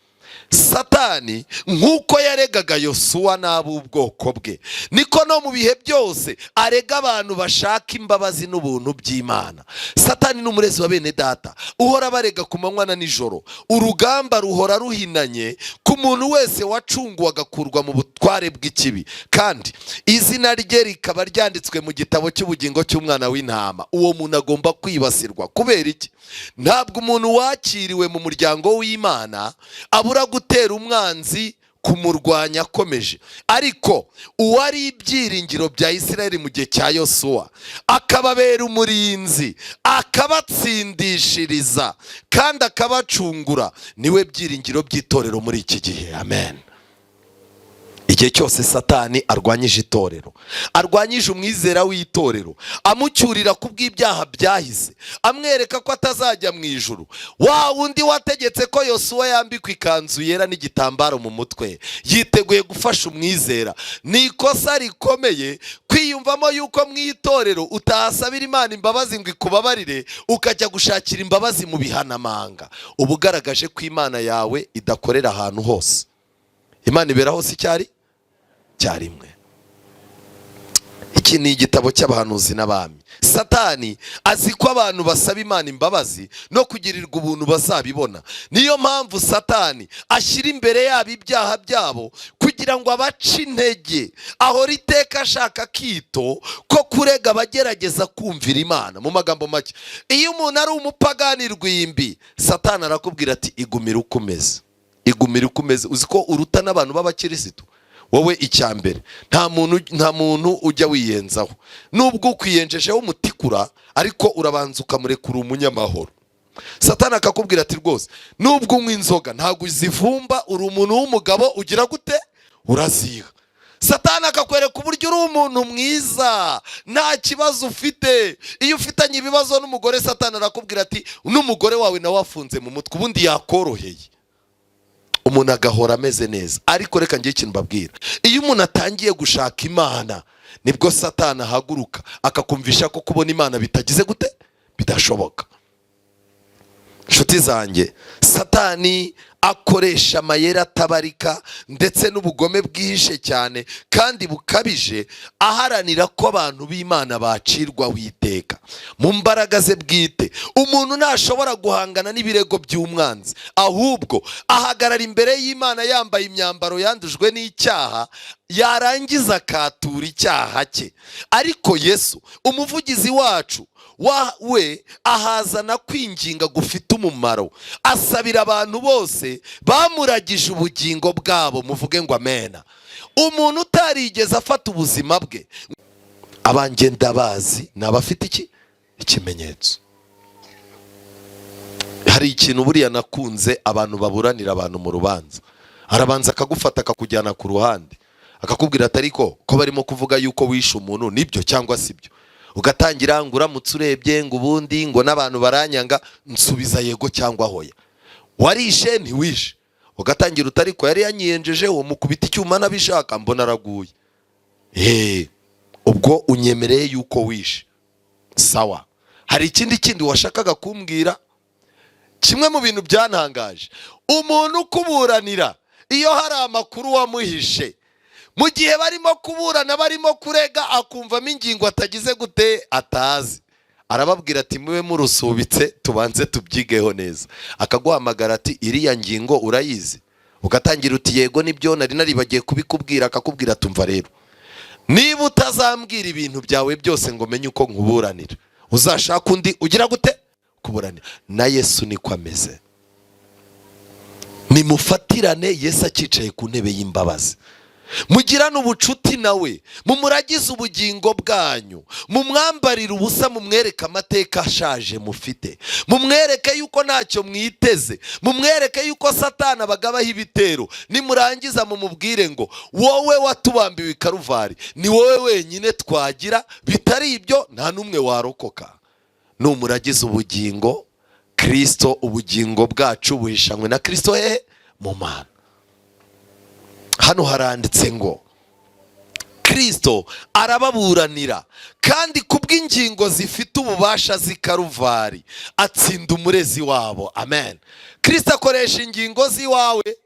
Satani nk'uko yaregaga Yosuwa n'ab'ubwoko bwe, niko no mu bihe byose arega abantu bashaka imbabazi n'ubuntu by'Imana. Satani ni umurezi wa bene data, uhora barega ku manywa na nijoro. Urugamba ruhora ruhinanye ku muntu wese wacunguwe agakurwa mu butware bw'ikibi, kandi izina rye rikaba ryanditswe mu gitabo cy'ubugingo cy'umwana w'intama. Uwo muntu agomba kwibasirwa. Kubera iki? Ntabwo umuntu wakiriwe mu muryango w'Imana abura gutera umwanzi kumurwanya akomeje. Ariko uwari ibyiringiro bya Isirayeli mu gihe cya Yosuwa, akababera umurinzi, akabatsindishiriza kandi akabacungura, niwe byiringiro by'itorero muri iki gihe. Amen. Igihe cyose Satani arwanyije itorero, arwanyije umwizera w'itorero, amucyurira kubw'ibyaha byahise, amwereka ko atazajya mu ijuru, wa wundi wategetse ko Yosuwa yambikwa ikanzu yera n'igitambaro mu mutwe, yiteguye gufasha umwizera. Ni ikosa rikomeye kwiyumvamo yuko mu itorero utahasabira Imana imbabazi ngo ikubabarire, ukajya gushakira imbabazi mu bihanamanga. Uba ugaragaje ko Imana yawe idakorera ahantu hose. Imana ibera hose icyarimwe. Iki ni igitabo cy'abahanuzi n'abami. Satani azi ko abantu basaba Imana imbabazi no kugirirwa ubuntu bazabibona. Niyo mpamvu Satani ashyira imbere yabo ibyaha byabo kugira ngo abace intege. Ahora iteka ashaka kito ko kurega abagerageza kumvira Imana. Mu magambo make, iyo umuntu ari umupagani rwimbi, Satani arakubwira ati igumira ukomeze, igumira ukomeze. Uzi ko uruta n'abantu b'abakirisitu. Wowe icyambere nta muntu ujya wiyenzaho, nubwo ukwiyenjejeho umutikura, ariko urabanza ukamurekura umunyamahoro. Satani akakubwira ati rwose nubwo unywa inzoga ntabwo uzivumba, uri umuntu w'umugabo, ugira gute? Uraziha. Satani akakwereka uburyo uri umuntu mwiza, nta kibazo ufite. Iyo ufitanye ibibazo n'umugore, Satani arakubwira ati n'umugore wawe nawe wafunze mu mutwe, ubundi yakoroheye. Umuntu agahora ameze neza. Ariko reka ngiye ikintu mbabwira, iyo umuntu atangiye gushaka Imana, nibwo Satani ahaguruka akakumvisha ko kubona Imana bitagize gute? Bidashoboka. Nshuti zanjye, Satani akoresha amayeri atabarika ndetse n'ubugome bwihishe cyane kandi bukabije, aharanira ko abantu b'Imana bacirwa witeka mu mbaraga ze bwite. Umuntu ntashobora guhangana n'ibirego by'umwanzi, ahubwo ahagarara imbere y'Imana yambaye imyambaro yandujwe n'icyaha, yarangiza akatura icyaha cye. Ariko Yesu umuvugizi wacu we ahazana kwinginga gufite umumaro, asabira abantu bose bamuragije ubugingo bwabo. Muvuge ngo amena. Umuntu utarigeze afata ubuzima bwe, abanjye ndabazi, nabafite iki? Ikimenyetso. Hari ikintu buriya nakunze abantu baburanira abantu mu rubanza, arabanza akagufata akakujyana ku ruhande akakubwira ati ariko ko barimo kuvuga yuko wishe umuntu, nibyo cyangwa sibyo? ugatangira ngo uramutse urebye ngo ubundi ngo n'abantu baranyanga, nsubiza yego cyangwa hoya. Warishe ntiwishe, ugatangira utariko yari yanyiyenjeje uwo mukubita icyuma nabishaka mbona araguye. Ubwo unyemereye yuko wishe. Sawa. Hari ikindi washakaga kumbwira? Kimwe mu bintu byantangaje, umuntu kuburanira iyo hari amakuru wamuhishe, mu gihe barimo kuburana barimo kurega akumvamo ingingo atagize gute atazi, arababwira ati mube murusubitse tubanze tubyigeho neza. Akaguhamagara ati iriya ngingo urayizi? Ugatangira uti yego nibyo nari naribagiye kubikubwira. Akakubwira tumva rero, niba utazambwira ibintu byawe byose ngo menye uko nkuburanira, uzashaka undi ugira gute kuburanira. Na Yesu niko ameze. Nimufatirane Yesu akicaye ku ntebe y'imbabazi, mugirane ubucuti nawe, mumuragize ubugingo bwanyu, mumwambarire ubusa, mumwereke amateka ashaje mufite, mumwereke yuko ntacyo mwiteze, mumwereke yuko Satani abagabaho ibitero. Nimurangiza mumubwire ngo wowe watubambiwe i Karuvari, ni wowe wenyine twagira, bitari ibyo nta n'umwe warokoka. Numuragize ubugingo Kristo, ubugingo bwacu buhishanywe na Kristo hehe? Mu Mana. Hano haranditse ngo Kristo arababuranira, kandi kubw'ingingo zifite ububasha z'i Karuvari atsinda umurezi wabo. Amen. Kristo akoresha ingingo z'iwawe,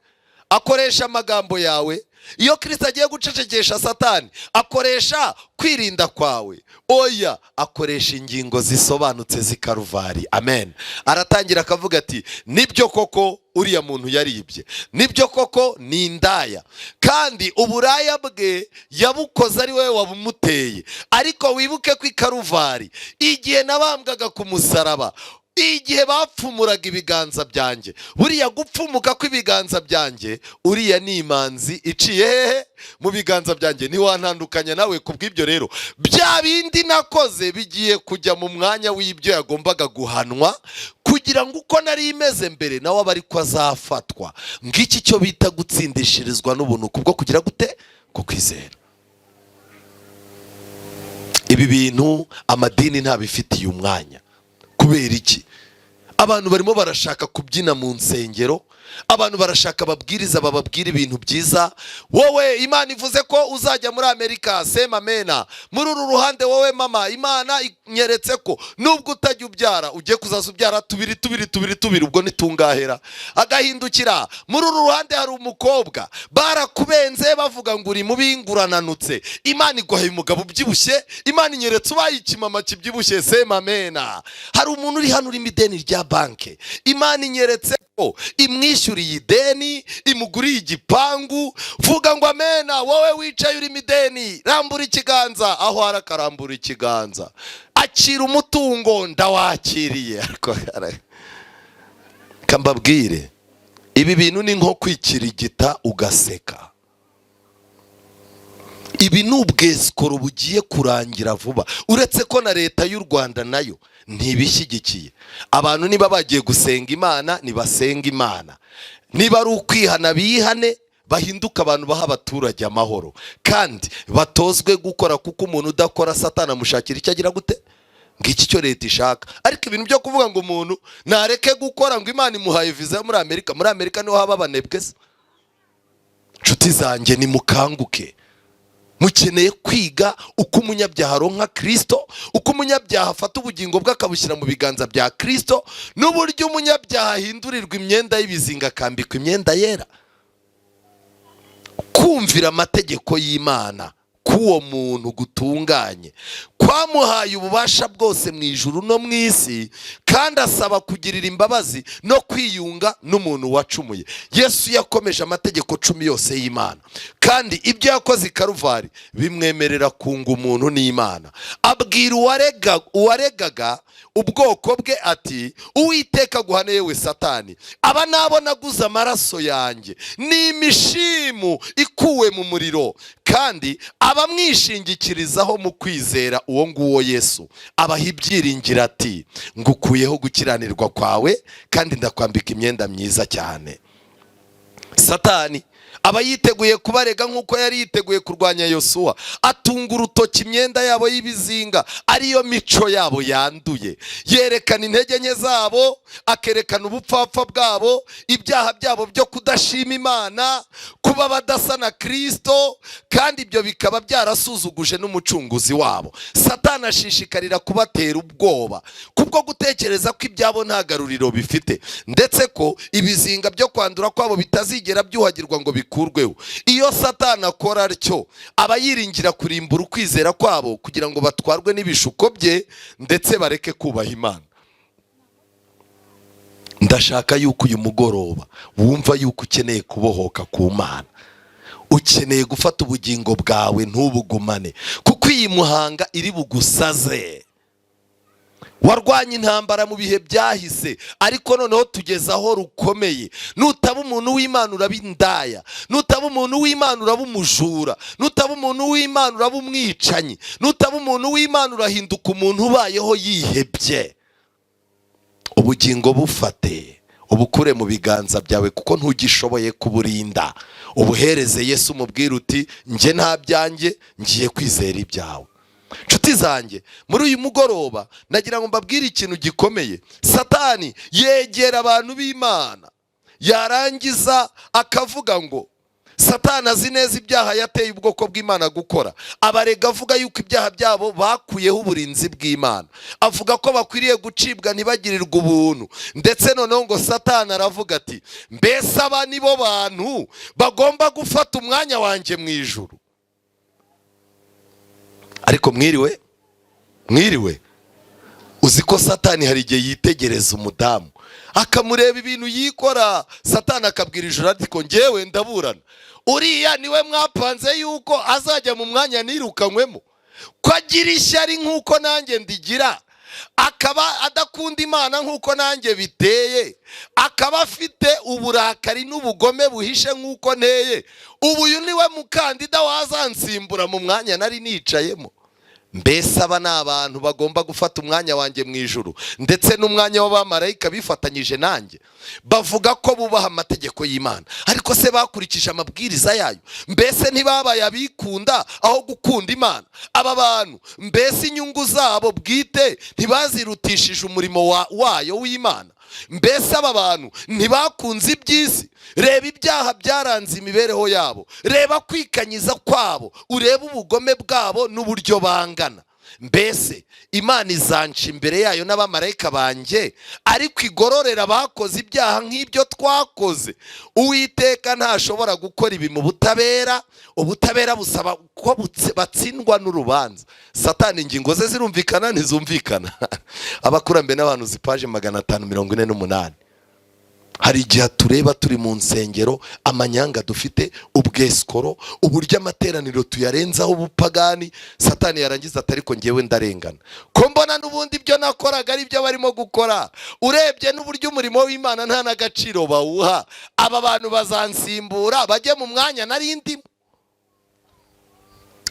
akoresha amagambo yawe. Iyo Kristo agiye gucecekesha Satani akoresha kwirinda kwawe? Oya, akoresha ingingo zisobanutse z'i Karuvari. Amen. Aratangira akavuga ati nibyo koko uriya muntu yaribye, nibyo koko ni indaya, kandi uburaya bwe yabukoze ari wowe wabumuteye. Ariko wibuke ko i Karuvari igihe nabambwaga ku musaraba, igihe bapfumuraga ibiganza byanjye, buriya gupfumuka kw'ibiganza byanjye, uriya ni imanzi iciye hehe? Mu biganza byanjye. Ntiwantandukanya nawe. Kubw'ibyo rero bya bindi nakoze bigiye kujya mu mwanya w'ibyo yagombaga guhanwa, kugira ngo uko nari imeze mbere nawe aba ariko azafatwa. Ngiki cyo bita gutsindishirizwa n'ubuntu kubwo kugira gute? Ko kwizera. Ibi bintu amadini ntabifitiye umwanya. Kubera iki? Abantu barimo barashaka kubyina mu nsengero, abantu barashaka babwiriza bababwira ibintu byiza. Wowe Imana ivuze ko uzajya muri Amerika, sema amena. Muri uru ruhande wowe mama, Imana inyeretse ko nubwo utajya ubyara ugiye kuzaza ubyara tubiri, ubwo nitungahera. Agahindukira muri uru ruhande hari umukobwa barakubenze bavuga ngo uri mubi ngurananutse, Imana iguhaye umugabo ubyibushye, Imana inyeretse ubaye ikimama kibyibushye, sema amena. Hari umuntu uri hano uri mideni rya banke, Imana inyeretse ko imwishyuriye ideni, imuguriye igipangu, vuga ngo amena. Wowe wicaye uri mideni, rambura ikiganza. Aho harakarambura ikiganza, akira umutungo ndawakiriye. Ariko kambabwire, ibi bintu ni nko kwikirigita ugaseka. Ibi ni ubwesikoro bugiye kurangira vuba. Uretse ko na leta y'u Rwanda nayo ntibishyigikiye. Abantu niba bagiye gusenga Imana nibasenga Imana, niba ari ukwihana bihane, bahinduka abantu baha abaturage amahoro, kandi batozwe gukora, kuko umuntu udakora Satani amushakira icyo agira gute? Ngiki cyo leta ishaka. Ariko ibintu byo kuvuga ngo umuntu nareke gukora ngo Imana imuhaye viza muri Amerika, muri Amerika niho haba abanebwe. Nshuti zanjye nimukanguke, mukeneye kwiga uko umunyabyaha aronka Kristo, uko umunyabyaha afata ubugingo bwe akabushyira mu biganza bya Kristo, n'uburyo umunyabyaha ahindurirwa imyenda y'ibizinga akambikwa imyenda yera. Kumvira amategeko y'Imana k'uwo muntu gutunganye kwamuhaye ububasha bwose mu ijuru no mu isi, kandi asaba kugirira imbabazi no kwiyunga n'umuntu wacumuye. Yesu yakomeje amategeko 10 yose y'Imana, kandi ibyo yakoze i Karuvari bimwemerera kunga umuntu n'Imana. Abwira uwaregaga ubwoko bwe ati Uwiteka guhane yewe Satani, aba nabo naguze amaraso yanjye n'imishimu ikuwe mu muriro, kandi abamwishingikirizaho mu kwizera uwo nguwo Yesu abaha ibyiringiro ati ngukuyeho gukiranirwa kwawe, kandi ndakwambika imyenda myiza cyane. Satani aba yiteguye kubarega nk'uko yari yiteguye kurwanya Yosuwa. Atunga urutoki imyenda yabo y'ibizinga, ariyo mico yabo yanduye. Yerekana intege nke zabo, akerekana ubupfapfa bwabo, ibyaha byabo byo kudashima Imana, kuba badasa na Kristo, kandi ibyo bikaba byarasuzuguje n'umucunguzi wabo. Satani ashishikarira kubatera ubwoba kubwo gutekereza ko ibyabo nta garuriro bifite, ndetse ko ibizinga byo kwandura kwabo bitazigera byuhagirwa ngo bikurweho. Iyo Satani akora atyo, aba yiringira kurimbura ukwizera kwabo kugira ngo batwarwe n'ibishuko bye ndetse bareke kubaha Imana. Ndashaka yuko uyu mugoroba wumva yuko ukeneye kubohoka ku Mana. Ukeneye gufata ubugingo bwawe ntubugumane, kuko iyi muhanga iri bugusaze. Warwanye intambara mu bihe byahise, ariko noneho tugeze aho rukomeye. Nutaba umuntu w'Imana uraba indaya, nutaba umuntu w'Imana uraba umujura, nutaba umuntu w'Imana uraba umwicanyi, nutaba umuntu w'Imana urahinduka umuntu ubayeho yihebye. Ubugingo bufate, ubukure mu biganza byawe, kuko ntugishoboye kuburinda. Ubuhereze Yesu, umubwire uti njye nta byanjye, ngiye kwizera ibyawe. Nshuti zanjye, muri uyu mugoroba nagira ngo mbabwire ikintu gikomeye. Satani yegera abantu b'Imana, yarangiza akavuga ngo Satani azi neza ibyaha yateye ubwoko bw'Imana gukora. Abarega avuga yuko ibyaha byabo bakuyeho uburinzi bw'Imana, avuga ko bakwiriye gucibwa ntibagirirwe ubuntu. Ndetse noneho ngo Satani aravuga ati mbese aba nibo bantu bagomba gufata umwanya wanjye mu ijuru? Ariko mwiriwe, uzi ko Satani hari igihe yitegereza umudamu akamureba ibintu yikora. Satani akabwira ijuru ati ko njyewe ndaburana, uriya niwe mwapanze yuko azajya mu mwanya nirukanywemo, ko agira ishyari nk'uko nanjye ndigira, akaba adakunda Imana nk'uko nanjye biteye, akaba afite uburakari n'ubugome buhishe nk'uko nteye. Ubu uyu niwe mukandida wazansimbura mu mwanya nari nicayemo. Mbese aba ni abantu bagomba gufata umwanya wanjye mu ijuru, ndetse n'umwanya w'abamarayika bifatanyije nanjye. Bavuga ko bubaha amategeko y'Imana, ariko se bakurikije amabwiriza yayo? Mbese ntibabaye abikunda aho gukunda Imana? Aba bantu mbese inyungu zabo bwite ntibazirutishije umurimo wayo w'Imana? Mbese aba bantu ntibakunze iby'isi? Reba ibyaha byaranze imibereho yabo, reba kwikanyiza kwabo, ureba ubugome bwabo n'uburyo bangana. Mbese Imana izanca imbere yayo n'abamarayika banjye, ariko igororera abakoze ibyaha nk'ibyo twakoze? Uwiteka ntashobora gukora ibi mu butabera. Ubutabera busaba ko batsindwa n'urubanza. Satani ingingo ze zirumvikana ntizumvikana? Abakurambere n'abantu zipaje 548. Hari igihe tureba turi mu nsengero, amanyanga dufite, ubweskoro, uburyo amateraniro tuyarenzaho ubupagani. Satani yarangiza ati ariko njyewe ndarengana, ko mbona n'ubundi ibyo nakoraga ari byo barimo gukora. Urebye n'uburyo umurimo w'Imana nta n'agaciro bawuha, aba bantu bazansimbura bajye mu mwanya narindimo.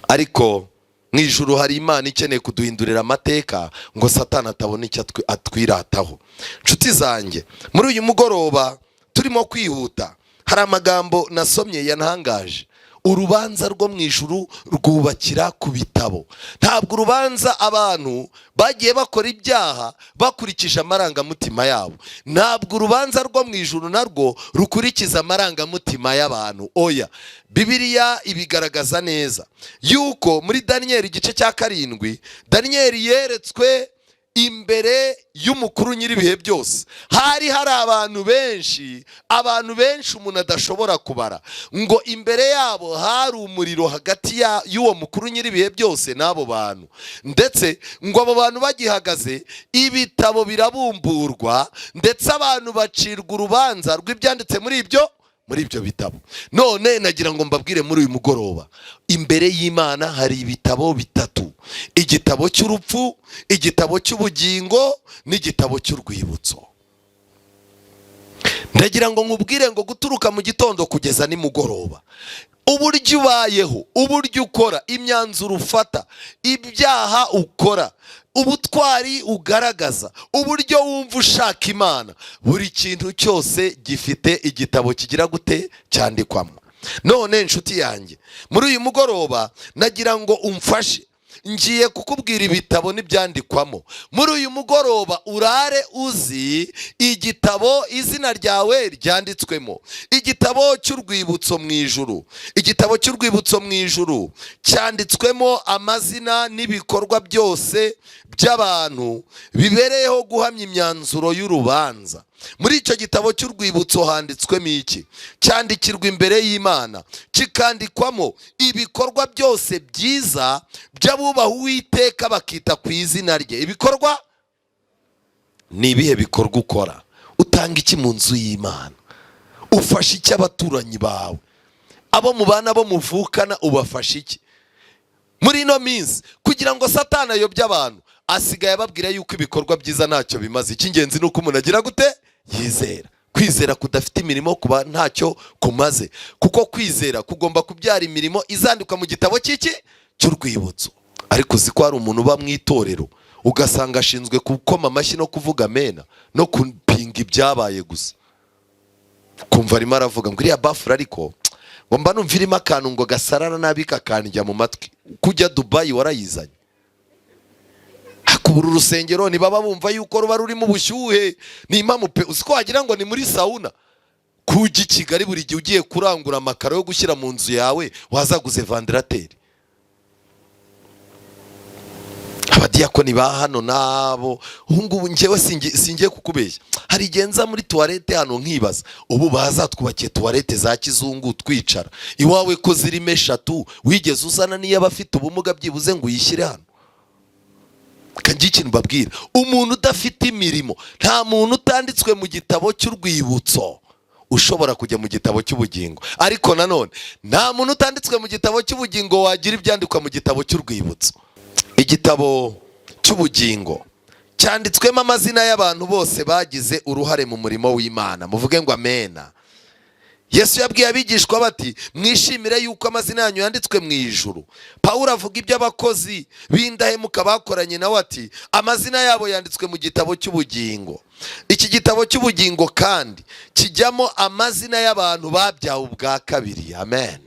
Ariko mu ijuru hari Imana ikeneye kuduhindurira amateka ngo Satani atabona icyo atwirataho. Nshuti zanjye, muri uyu mugoroba turimo kwihuta, hari amagambo nasomye yantangaje. Urubanza rwo mu ijuru rwubakira ku bitabo. Ntabwo urubanza abantu bagiye bakora ibyaha bakurikije amarangamutima yabo. Ntabwo urubanza rwo mu ijuru narwo rukurikiza amarangamutima y'abantu. Oya, Bibiliya ibigaragaza neza yuko muri Daniyeli igice cya 7, Daniyeli yeretswe imbere y'umukuru nyiribihe byose. Hari abantu benshi umuntu adashobora kubara, ngo imbere yabo hari umuriro hagati y'uwo mukuru nyiribihe byose n'abo bantu. Ndetse ngo abo bantu bagihagaze, ibitabo birabumburwa, ndetse abantu bacirwa urubanza rw'ibyanditse muri ibyo bitabo. None nagira ngo mbabwire muri uyu mugoroba, imbere y'Imana hari ibitabo bitatu: igitabo cy'urupfu, igitabo cy'ubugingo, n'igitabo cy'urwibutso. Ndagira ngo nkubwire ngo guturuka mu gitondo kugeza nimugoroba, uburyo ubayeho, uburyo ukora, imyanzuro ufata, ibyaha ukora, ubutwari ugaragaza, uburyo wumva ushaka Imana, buri kintu cyose gifite igitabo kigira gute cyandikwamo. none inshuti yanjye, muri uyu mugoroba nagira ngo umfashe, ngiye kukubwira ibitabo n'ibyandikwamo. Muri uyu mugoroba urare uzi igitabo izina ryawe ryanditswemo, igitabo cy'urwibutso mu ijuru. Igitabo cy'urwibutso mu ijuru cyanditswemo amazina n'ibikorwa byose by'abantu bibereyeho guhamya imyanzuro y'urubanza. Muri icyo gitabo cy'urwibutso handitswemo iki? Cyandikirwa imbere y'Imana, kikandikwamo ibikorwa byose byiza by'abubaha Uwiteka bakita ku izina rye. Ibikorwa ni ibihe bikorwa ukora? Utanga iki mu nzu y'Imana? Ufasha iki abaturanyi bawe? Abo mubana, abo muvukana, ubafasha iki? Muri ino minsi kugira ngo Satani ayobye abantu, asigaye ababwira yuko ibikorwa byiza ntacyo bimaze. Icy'ingenzi ni uko umuntu agira gute? Yizera. Kwizera kudafite imirimo kuba ntacyo kumaze, kuko kwizera kugomba kubyara imirimo izandikwa mu gitabo cy'urwibutso. Ariko uzi ko hari umuntu uba mu itorero ugasanga ashinzwe gukoma amashyi no kuvuga amena no kupinga ibyabaye gusa, kumva arimo aravuga ngo iriya bafure ariko ngo mba numva irimo akantu ngo gasarara nabi kakanjya mu matwi, kujya Dubai warayizanye. Akubura urusengero ntibaba bumva yuko ruba rurimo ubushyuhe, ni impamvu pe, uzi ko wagira ngo ni muri sauna. Kujya i Kigali buri gihe ugiye kurangura amakaro yo gushyira mu nzu yawe wazaguze vandarateri. Abadiyakoni ba hano nabo ngubu njyewe singiye kukubeshya, hari igihe nza muri tuwarete hano nkibaza, ubu bazatwubakiye tuwarete za kizungu twicara iwawe ko zirimo 3, wigeze uzana niyo abafite ubumuga byibuze ngo uyishyire hano? Kanjye ikintu babwira, umuntu udafite imirimo, nta muntu utanditswe mu gitabo cy'urwibutso ushobora kujya mu gitabo cy'ubugingo. Ariko nanone nta muntu utanditswe mu gitabo cy'ubugingo wagira ibyandikwa mu gitabo cy'urwibutso. Igitabo cy'ubugingo cyanditswemo amazina y'abantu bose bagize uruhare mu murimo w'Imana. Muvuge ngo amena. Yesu yabwiye abigishwa bati, mwishimire yuko amazina yanyu yanditswe mu ijuru. Pawulo avuga iby'abakozi b'indahemuka bakoranye nawe ati, amazina yabo yanditswe mu gitabo cy'ubugingo. Iki gitabo cy'ubugingo kandi kijyamo amazina y'abantu babyawe ubwa kabiri. Amen.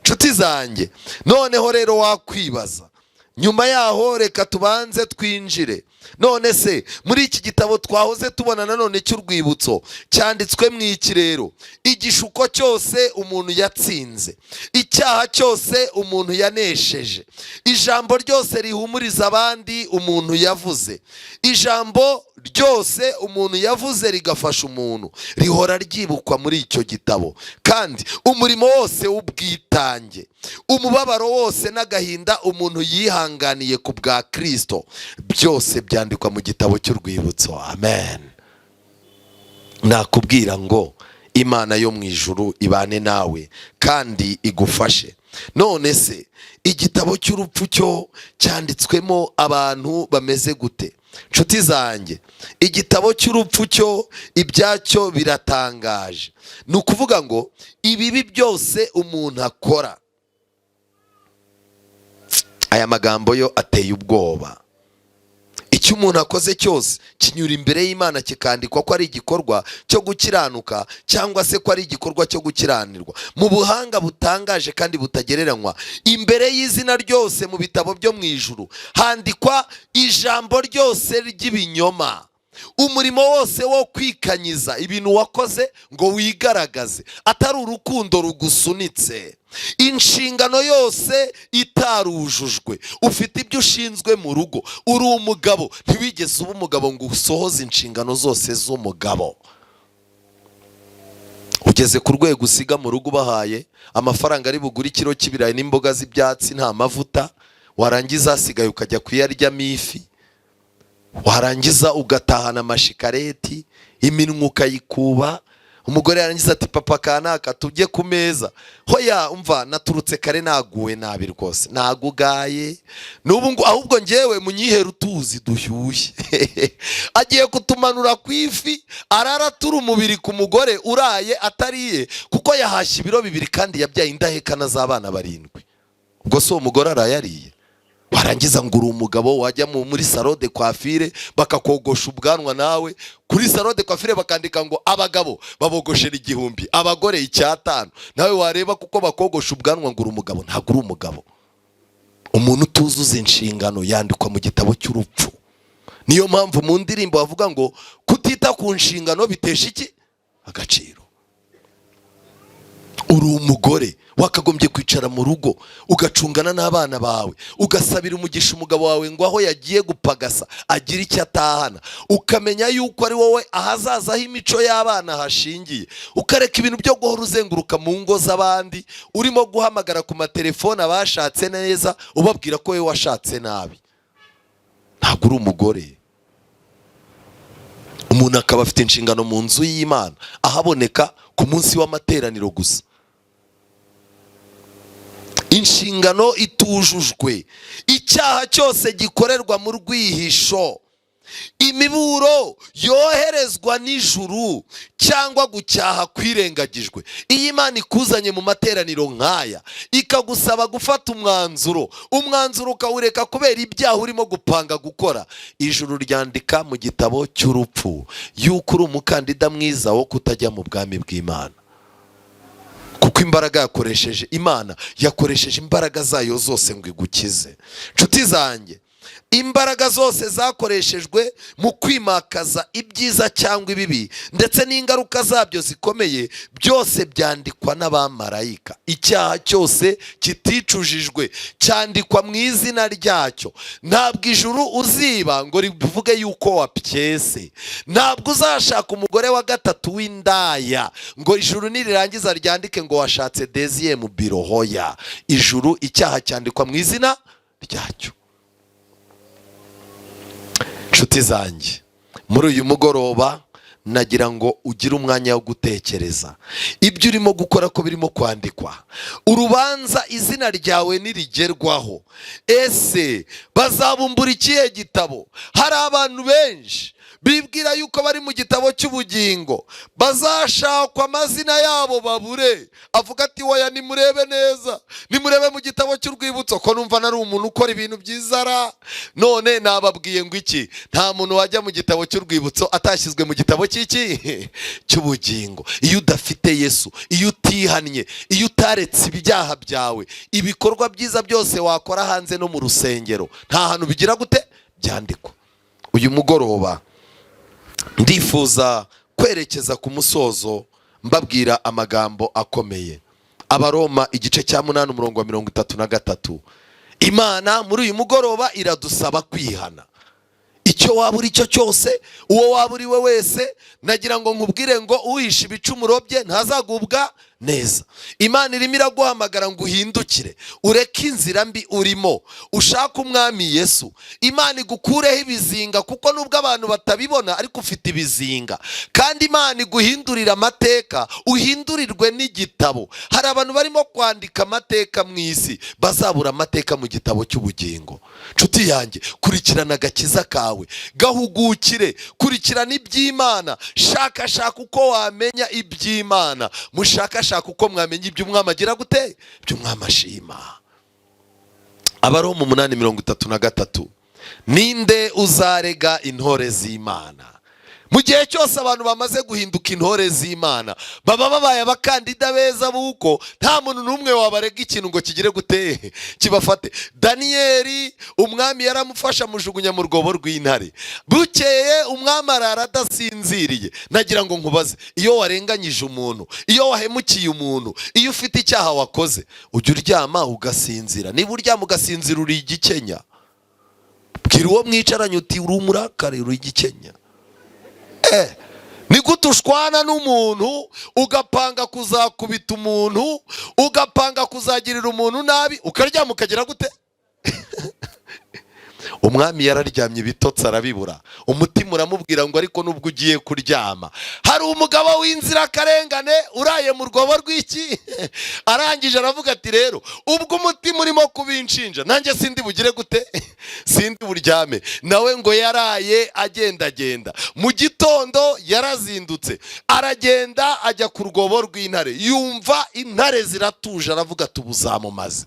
Nshuti zanjye, noneho rero wakwibaza, nyuma yaho reka tubanze twinjire. None se muri iki gitabo twahoze tubona nanone cy'urwibutso cyanditswe mu iki rero? Igishuko cyose umuntu yatsinze, icyaha cyose umuntu yanesheje, ijambo ryose rihumuriza abandi umuntu yavuze, ijambo ryose umuntu yavuze rigafasha umuntu rihora ryibukwa muri icyo gitabo. Kandi umurimo wose w'ubwitange, umubabaro wose n'agahinda umuntu yihanganiye ku bwa Kristo, byose byandikwa mu gitabo cy'urwibutso. Amen. Nakubwira ngo Imana yo mu ijuru ibane nawe kandi igufashe. None se igitabo cy'urupfu cyo cyanditswemo abantu bameze gute? Nshuti zanjye, igitabo cy'urupfu cyo ibyacyo biratangaje. Ni ukuvuga ngo ibibi byose umuntu akora, aya magambo yo ateye ubwoba. Icyo umuntu akoze cyose kinyura imbere y'Imana kikandikwa ko ari igikorwa cyo gukiranuka cyangwa se ko ari igikorwa cyo gukiranirwa. Mu buhanga butangaje kandi butagereranywa, imbere y'izina ryose mu bitabo byo mu ijuru handikwa ijambo ryose ry'ibinyoma. Umurimo wose wo kwikanyiza ibintu wakoze ngo wigaragaze atari urukundo rugusunitse, inshingano yose itarujujwe, ufite ibyo ushinzwe mu rugo, uri umugabo, ntiwigeze uba umugabo ngo usohoze inshingano zose z'umugabo. Ugeze ku rwego usiga mu rugo ubahaye amafaranga ari bugure ikiro cy'ibirayi n'imboga z'ibyatsi nta mavuta, warangiza asigaye ukajya kuyaryamo ifi, warangiza ugatahana amashikareti, iminwa ukayikuba. Umugore yarangiza ati, papa kanaka tujye ku meza. Hoya umva, naturutse kare naguwe nabi rwose, nagugaye n'ubu ngo ahubwo njyewe munyihera utuzi dushyushye. Agiye kutumanura ku ifi, araratura umubiri ku mugore uraye atariye, kuko yahashye ibiro 2 kandi yabyaye indahekana z'abana 7. Ubwo so umugore arayariye? warangiza ngo uri umugabo wajya muri salon de coiffure bakakogosha ubwanwa, nawe kuri salon de coiffure bakandika ngo abagabo babogoshera 1000, abagore 500, nawe wareba kuko bakogosha ubwanwa ngo uri umugabo. Ntabwo uri umugabo. Umuntu utuzuza inshingano yandikwa mu gitabo cy'urupfu. Niyo mpamvu mu ndirimbo bavuga ngo kutita ku nshingano bitesha iki agaciro. Uri umugore wakagombye kwicara mu rugo ugacungana n'abana bawe, ugasabira umugisha umugabo wawe ngo aho yagiye gupagasa agira icyo atahana, ukamenya yuko ari wowe ahazaza h'imico y'abana hashingiye, ukareka ibintu byo guhora uzenguruka mu ngo z'abandi urimo guhamagara ku matelefone abashatse neza ubabwira ko wowe washatse nabi. Ntabwo uri umugore. Umuntu akaba afite inshingano mu nzu y'Imana ahaboneka ku munsi w'amateraniro gusa. Inshingano itujujwe, icyaha cyose gikorerwa mu rwihisho, imiburo yoherezwa n'ijuru cyangwa gucyaha kwirengagijwe. Iyi Imana ikuzanye mu materaniro nk'aya ikagusaba gufata umwanzuro ukawureka kubera ibyaha urimo gupanga gukora, ijuru ryandika mu gitabo cy'urupfu yuko uri umukandida mwiza wo kutajya mu bwami bw'Imana. Kuko imbaraga yakoresheje, Imana yakoresheje imbaraga zayo zose ngo igukize. Nshuti zanjye, imbaraga zose zakoreshejwe mu kwimakaza ibyiza cyangwa ibibi ndetse n'ingaruka zabyo zikomeye, byose byandikwa n'abamarayika. Icyaha cyose kiticujijwe cyandikwa mu izina ryacyo. Ntabwo ijuru uziba ngo rivuge yuko wapyese. Ntabwo uzashaka umugore wa gatatu w'indaya ngo ijuru nirirangiza ryandike ngo washatse deuxième birohoya. Ijuru icyaha cyandikwa mu izina ryacyo. Nshuti zanjye, muri uyu mugoroba nagira ngo ugire umwanya wo gutekereza ibyo urimo gukora ko birimo kwandikwa. Urubanza izina ryawe nirigerwaho, ese bazabumbura ikihe gitabo? Hari abantu benshi bibwira yuko bari mu gitabo cy'ubugingo, bazashakwa amazina yabo babure. Avuga ati oya, nimurebe neza, nimurebe mu gitabo cy'urwibutso ko numva nari umuntu ukora ibintu byiza. None nababwiye ngo iki? Nta muntu wajya mu gitabo cy'urwibutso atashyizwe mu gitabo cy'iki cy'ubugingo. Iyo udafite Yesu, iyo utihannye, iyo utaretse ibyaha byawe, ibikorwa byiza byose wakora hanze no mu rusengero, nta hantu bigira gute byandikwa. Uyu mugoroba ndifuza kwerekeza ku musozo mbabwira amagambo akomeye. Abaroma igice cya 8:33. Imana muri uyu mugoroba iradusaba kwihana. Icyo waba uri cyo cyose, uwo waba uri we wese, nagira ngo nkubwire ngo uhisha ibicumuro bye ntazagubwa neza. Imana irimo iraguhamagara ngo uhindukire, ureke inzira mbi urimo, ushaka umwami Yesu. Imana igukureho ibizinga, kuko nubwo abantu batabibona ariko ufite ibizinga. Kandi Imana iguhindurira amateka, uhindurirwe n'igitabo. Hari abantu barimo kwandika amateka mu isi, bazabura amateka mu gitabo cy'ubugingo. Nshuti yanjye, kurikirana agakiza kawe, gahugukire, kurikirana iby'Imana, shaka uko wamenya iby'Imana, mushaka uko mwamenya ibyo umwami agira gute, ibyo umwami ashima. Abaroma 8:33. Ninde uzarega intore z'Imana? Mu gihe cyose abantu bamaze guhinduka intore z'Imana, baba babaye abakandida beza buko nta muntu n'umwe wabarega ikintu ngo kigire gute kibafate. Daniyeli umwami yaramufasha mujugunya mu rwobo rw'intare, bukeye umwami arara adasinziriye. Nagira ngo nkubaze, iyo warenganyije umuntu, iyo wahemukiye umuntu, iyo ufite icyaha wakoze, ujya uryama ugasinzira? Niba uryama ugasinzira uri igikenya, bwira uwo mwicaranye uti uri umurakare, uri igikenya. Ni gute ushwana n'umuntu ugapanga kuzakubita umuntu, ugapanga kuzagirira umuntu nabi, ukaryama ukagira gute? Umwami yararyamye ibitotsi arabibura, umutima uramubwira ngo ariko nubwo ugiye kuryama, hari umugabo w'inzirakarengane uraye mu rwobo rw'iki. Arangije aravuga ati rero ubwo umutima urimo kubinshinja, nanjye sindi bugire gute, sindi buryame. Nawe ngo yaraye agenda, mu gitondo yarazindutse aragenda ajya ku rwobo rw'intare, yumva intare ziratuje, aravuga ati ubuzamumaze.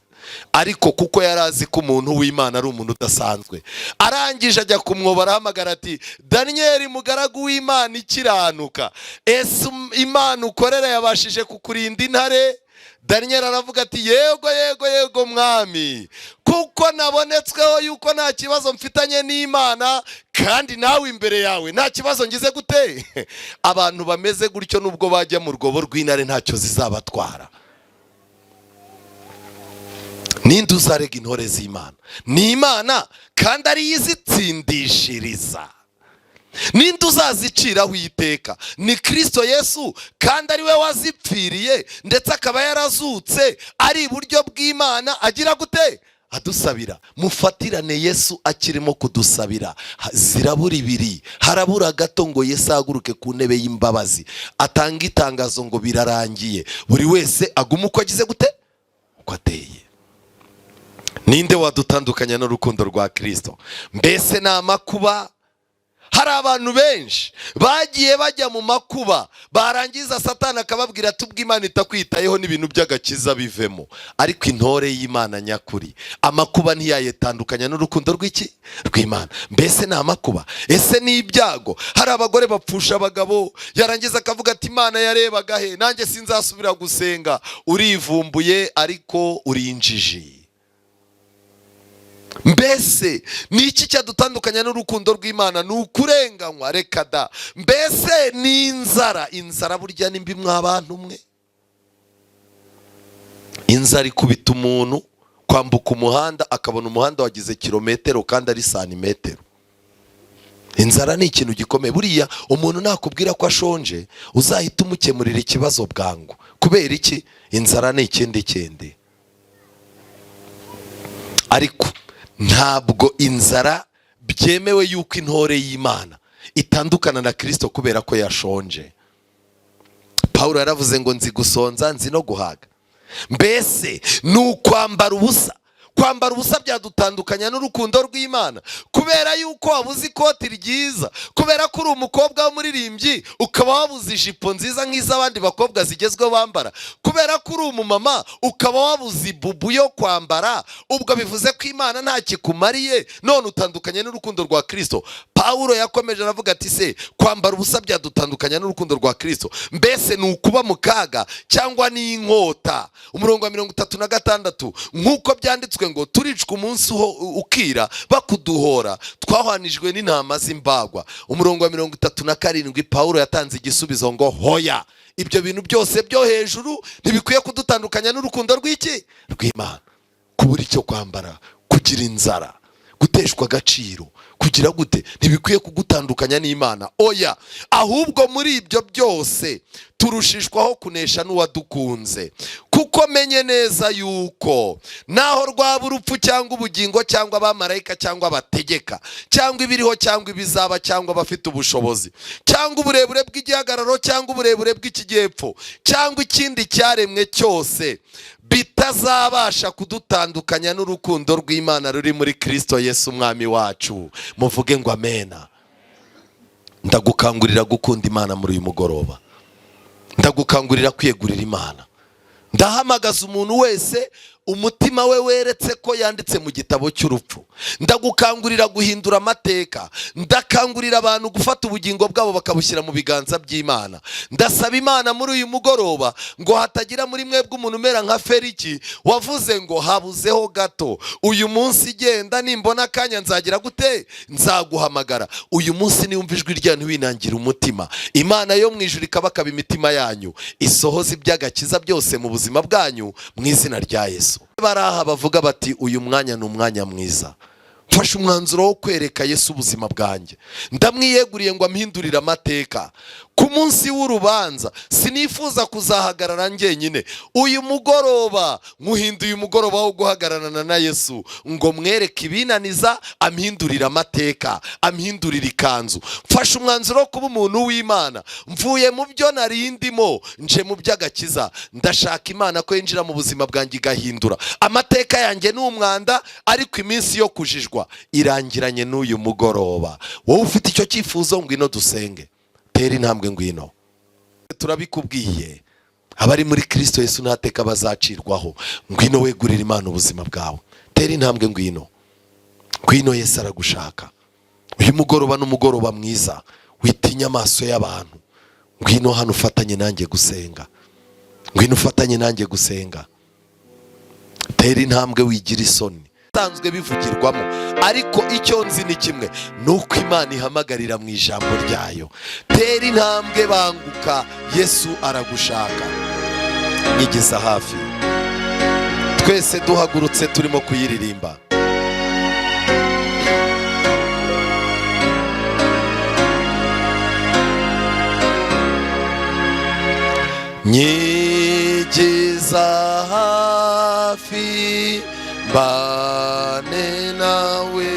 ariko kuko yari azi ko umuntu w'Imana ari umuntu udasanzwe, arangije ajya kumwoba, arahamagara ati Daniyeli mugaragu w'Imana ikiranuka, ese Imana ukorera yabashije kukurinda intare? Daniyeli aravuga ati yego yego yego mwami, kuko nabonetsweho yuko nta kibazo mfitanye n'Imana, kandi nawe imbere yawe nta kibazo ngize gute. Abantu bameze gutyo nubwo bajya mu rwobo rw'intare ntacyo zizabatwara. Ninde uzarega intore z'Imana? Ni Imana, kandi ariyo izitsindishiriza. Ninde uzaziciraho iteka? Ni Kristo Yesu, kandi ari we wazipfiriye ndetse akaba yarazutse ari iburyo bw'Imana, agira gute? Adusabira. Mufatirane Yesu akirimo kudusabira. Zirabura ibiri, harabura gato ngo Yesu ahaguruke ku ntebe y'imbabazi, atanga itangazo ngo birarangiye, buri wese aguma uko agize gute? Uko ateye. Ninde wadutandukanya n'urukundo rwa Kristo? Mbese ni amakuba? Hari abantu benshi bagiye bajya mu makuba, barangiza Satani akababwira ati ubwo Imana itakwitayeho n'ibintu by'agakiza bivemo. Ariko intore y'Imana nyakuri, amakuba ntiyayetandukanya n'urukundo rw'iki? Rw'Imana. Mbese ni amakuba? Ese ni ibyago? Hari abagore bapfusha abagabo, yarangiza akavuga ati Imana yarebaga he, nanjye sinzasubira gusenga. Urivumbuye ariko uri injiji. Mbese ni iki cyadutandukanya n'urukundo rw'Imana? Ni ukurenganywa? Reka da. Mbese ni inzara? Inzara burya ni mbi mw'abantu mwe. Inzara ikubita umuntu kwambuka umuhanda, akabona umuhanda wagize kilometero kandi ari santimetero. Inzara ni ikintu gikomeye. Buriya umuntu nakubwira ko ashonje, uzahita umukemurira ikibazo bwangu. Kubera iki? Inzara ni ikindi. Ariko ntabwo inzara byemewe yuko intore y'Imana itandukana na Kristo kubera ko yashonje. Paulo yaravuze ngo nzi gusonza, nzi no guhaga. Mbese ni ukwambara ubusa? Kwambara ubusa byadutandukanya n'urukundo rw'Imana? Kubera yuko wabuze ikoti ryiza, kubera ko uri umukobwa w'umuririmbyi ukaba wabuze ijipo nziza nk'iz'abandi bakobwa zigezweho bambara, kubera ko uri umumama ukaba wabuze ibubu yo kwambara, ubwo bivuze ko Imana nta kikumariye, none utandukanye n'urukundo rwa Kristo. Paulo yakomeje aravuga ati se kwambara ubusa byadutandukanya n'urukundo rwa Kristo? Mbese ni ukuba mu kaga cyangwa ni inkota? Umurongo wa 36, nk'uko byanditswe ngo turicwa umunsi ukira bakuduhora, twahwanijwe n'intama z'imbagwa. Umurongo wa 37, Paulo yatanze igisubizo ngo hoya, ibyo bintu byose byo hejuru ntibikwiye kudutandukanya n'urukundo rw'iki? Rw'Imana. Kubura icyo kwambara, kugira inzara, guteshwa agaciro, kugira gute, ntibikwiye kugutandukanya n'Imana. Oya, ahubwo muri ibyo byose turushishwaho kunesha n'uwadukunze, kuko menye neza yuko naho rwaba urupfu cyangwa ubugingo cyangwa abamarayika cyangwa abategeka cyangwa ibiriho cyangwa ibizaba cyangwa abafite ubushobozi cyangwa uburebure bw'igihagararo cyangwa uburebure bw'ikijyepfo cyangwa ikindi cyaremwe cyose, bitazabasha kudutandukanya n'urukundo rw'Imana ruri muri Kristo Yesu umwami wacu. Muvuge ngo amena. Ndagukangurira gukunda Imana muri uyu mugoroba. Ndagukangurira kwiyegurira Imana. Ndahamagaza umuntu wese umutima we weretse ko yanditse mu gitabo cy'urupfu. Ndagukangurira guhindura amateka. Ndakangurira abantu gufata ubugingo bwabo bakabushyira mu biganza by'Imana. Ndasaba Imana muri uyu mugoroba ngo hatagira muri mwebwe umuntu umera nka Feriki wavuze ngo habuzeho gato, uyu munsi genda, nimbona akanya nzagira gute, nzaguhamagara. Uyu munsi niwumva ijwi ryanyu winangira umutima, Imana yo mu ijuru ikabakaba imitima yanyu, isohoza iby'agakiza byose mu buzima bwanyu mu izina rya Yesu. Baraha bavuga bati uyu mwanya ni umwanya mwiza, mfashe umwanzuro wo kwereka Yesu ubuzima bwanjye, ndamwiyeguriye ngo ampindurire amateka. Ku munsi w'urubanza sinifuza kuzahagarara njyenyine. Uyu mugoroba nkuhinduye umugoroba wo guhagararana na Yesu ngo mwereke ibinaniza, ampindurire amateka, ampindurire ikanzu. Mfashe umwanzuro wo kuba umuntu w'Imana, mvuye mu byo narindimo nje mu by'agakiza. Ndashaka Imana ko yinjira mu buzima bwanjye igahindura amateka yanjye. Ni umwanda, ariko iminsi yo kujijwa irangiranye n'uyu mugoroba. Wowe ufite icyo cyifuzo ngwino dusenge. Tera intambwe ngwino. Turabikubwiye abari muri Kristo Yesu nta teka bazacirwaho. Ngwino wegurira Imana ubuzima bwawe, tera intambwe, ngwino Yesu aragushaka. Uyu mugoroba n'umugoroba mwiza, witinya amaso y'abantu. Ngwino hano ufatanye nanjye gusenga, tera intambwe wigira isoni. Bisanzwe bivugirwamo, ariko icyo nzi ni kimwe, nuko Imana ihamagarira mu ijambo ryayo. Tera intambwe, banguka, Yesu aragushaka. Nyigeza hafi, twese duhagurutse turimo kuyiririmba. Nyigeza hafi, mbane nawe,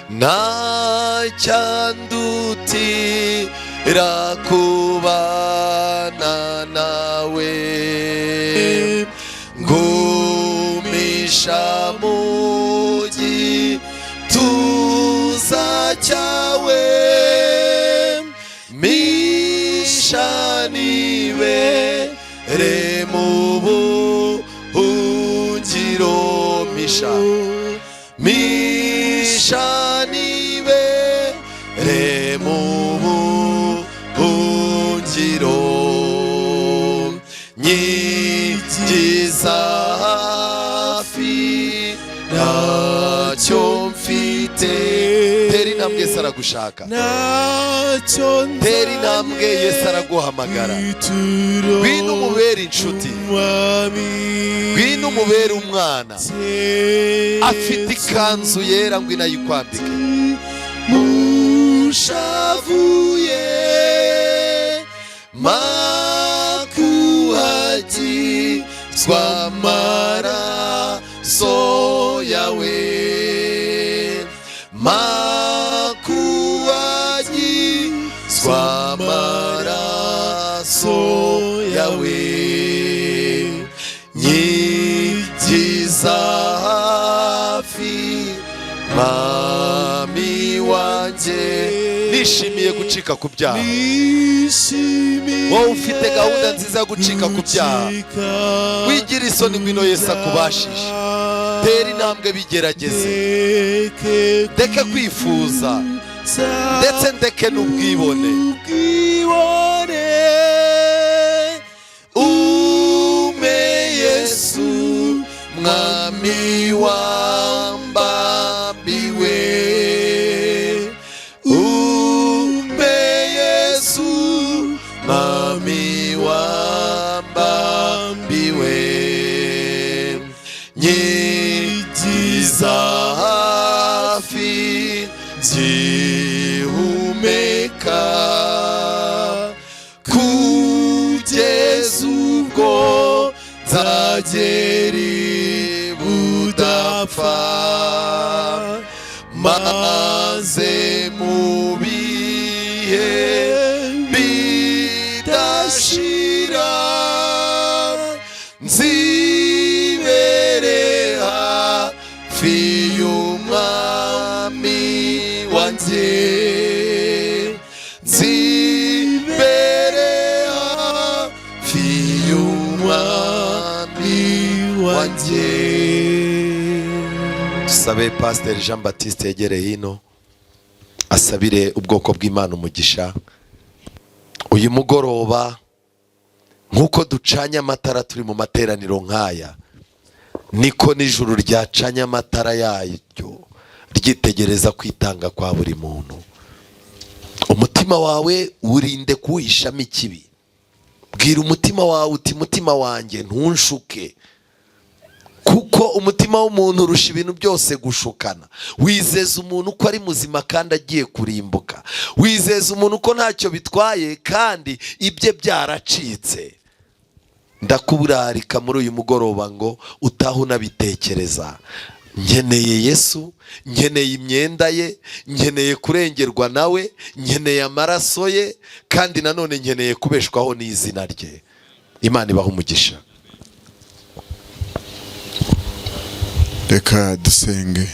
ntacyandutira kubana nawe. Ngumisha mu gituza cyawe, misha nibere mu buhungiro. Misha nibere mu buhungiro. Nyigiza hafi, ntacyo mfite. Tera intambwe, Yesu aragushaka. Tera intambwe, Yesu araguhamagara. Ngwino umubere inshuti, ngwino umubere umwana. Afite ikanzu yera, ngwino ayikwambike. Mushavuye makuhagizwa amaraso yawe, makuhagizwa amaraso yawe. Nyigiza hafi, Mwami wanjye. Nishimiye gucika ku byaha. Wowe ufite gahunda nziza yo gucika ku byaha, wigira isoni, ngwino Yesu akubashishe. Tera intambwe, bigerageze. Ndeke kwifuza, ndetse ndeke n'ubwibone. Ume Yesu, Mwami wambambiwe. Ume Yesu, Mwami wambambiwe. Nyigiza hafi, zihumeka, kugeza ubwo nzagera budapfa. Maze mu bihe bidashira, nzibere hafi y'Umwami wanjye. Nzibere hafi y'Umwami wanjye. Sabe Pastor Jean Baptiste yegere hino, asabire ubwoko bw'Imana umugisha. Uyu mugoroba, nkuko ducanye amatara turi mu materaniro nk'aya, niko n'ijuru ryacanye amatara yaryo, ryitegereza kwitanga kwa buri muntu. Umutima wawe urinde kuwihishamo ikibi. Bwira umutima wawe uti, mutima wanjye ntunshuke, kuko umutima w'umuntu urusha ibintu byose gushukana. Wizeza umuntu ko ari muzima kandi agiye kurimbuka. Wizeza umuntu ko ntacyo bitwaye kandi ibye byaracitse. Ndakuburarika muri uyu mugoroba ngo utahe unabitekereza. Nkeneye Yesu, nkeneye imyenda ye, nkeneye kurengerwa nawe, nkeneye amaraso ye, kandi nanone nkeneye kubeshwaho n'izina rye. Imana ibahe umugisha. Reka dusenge.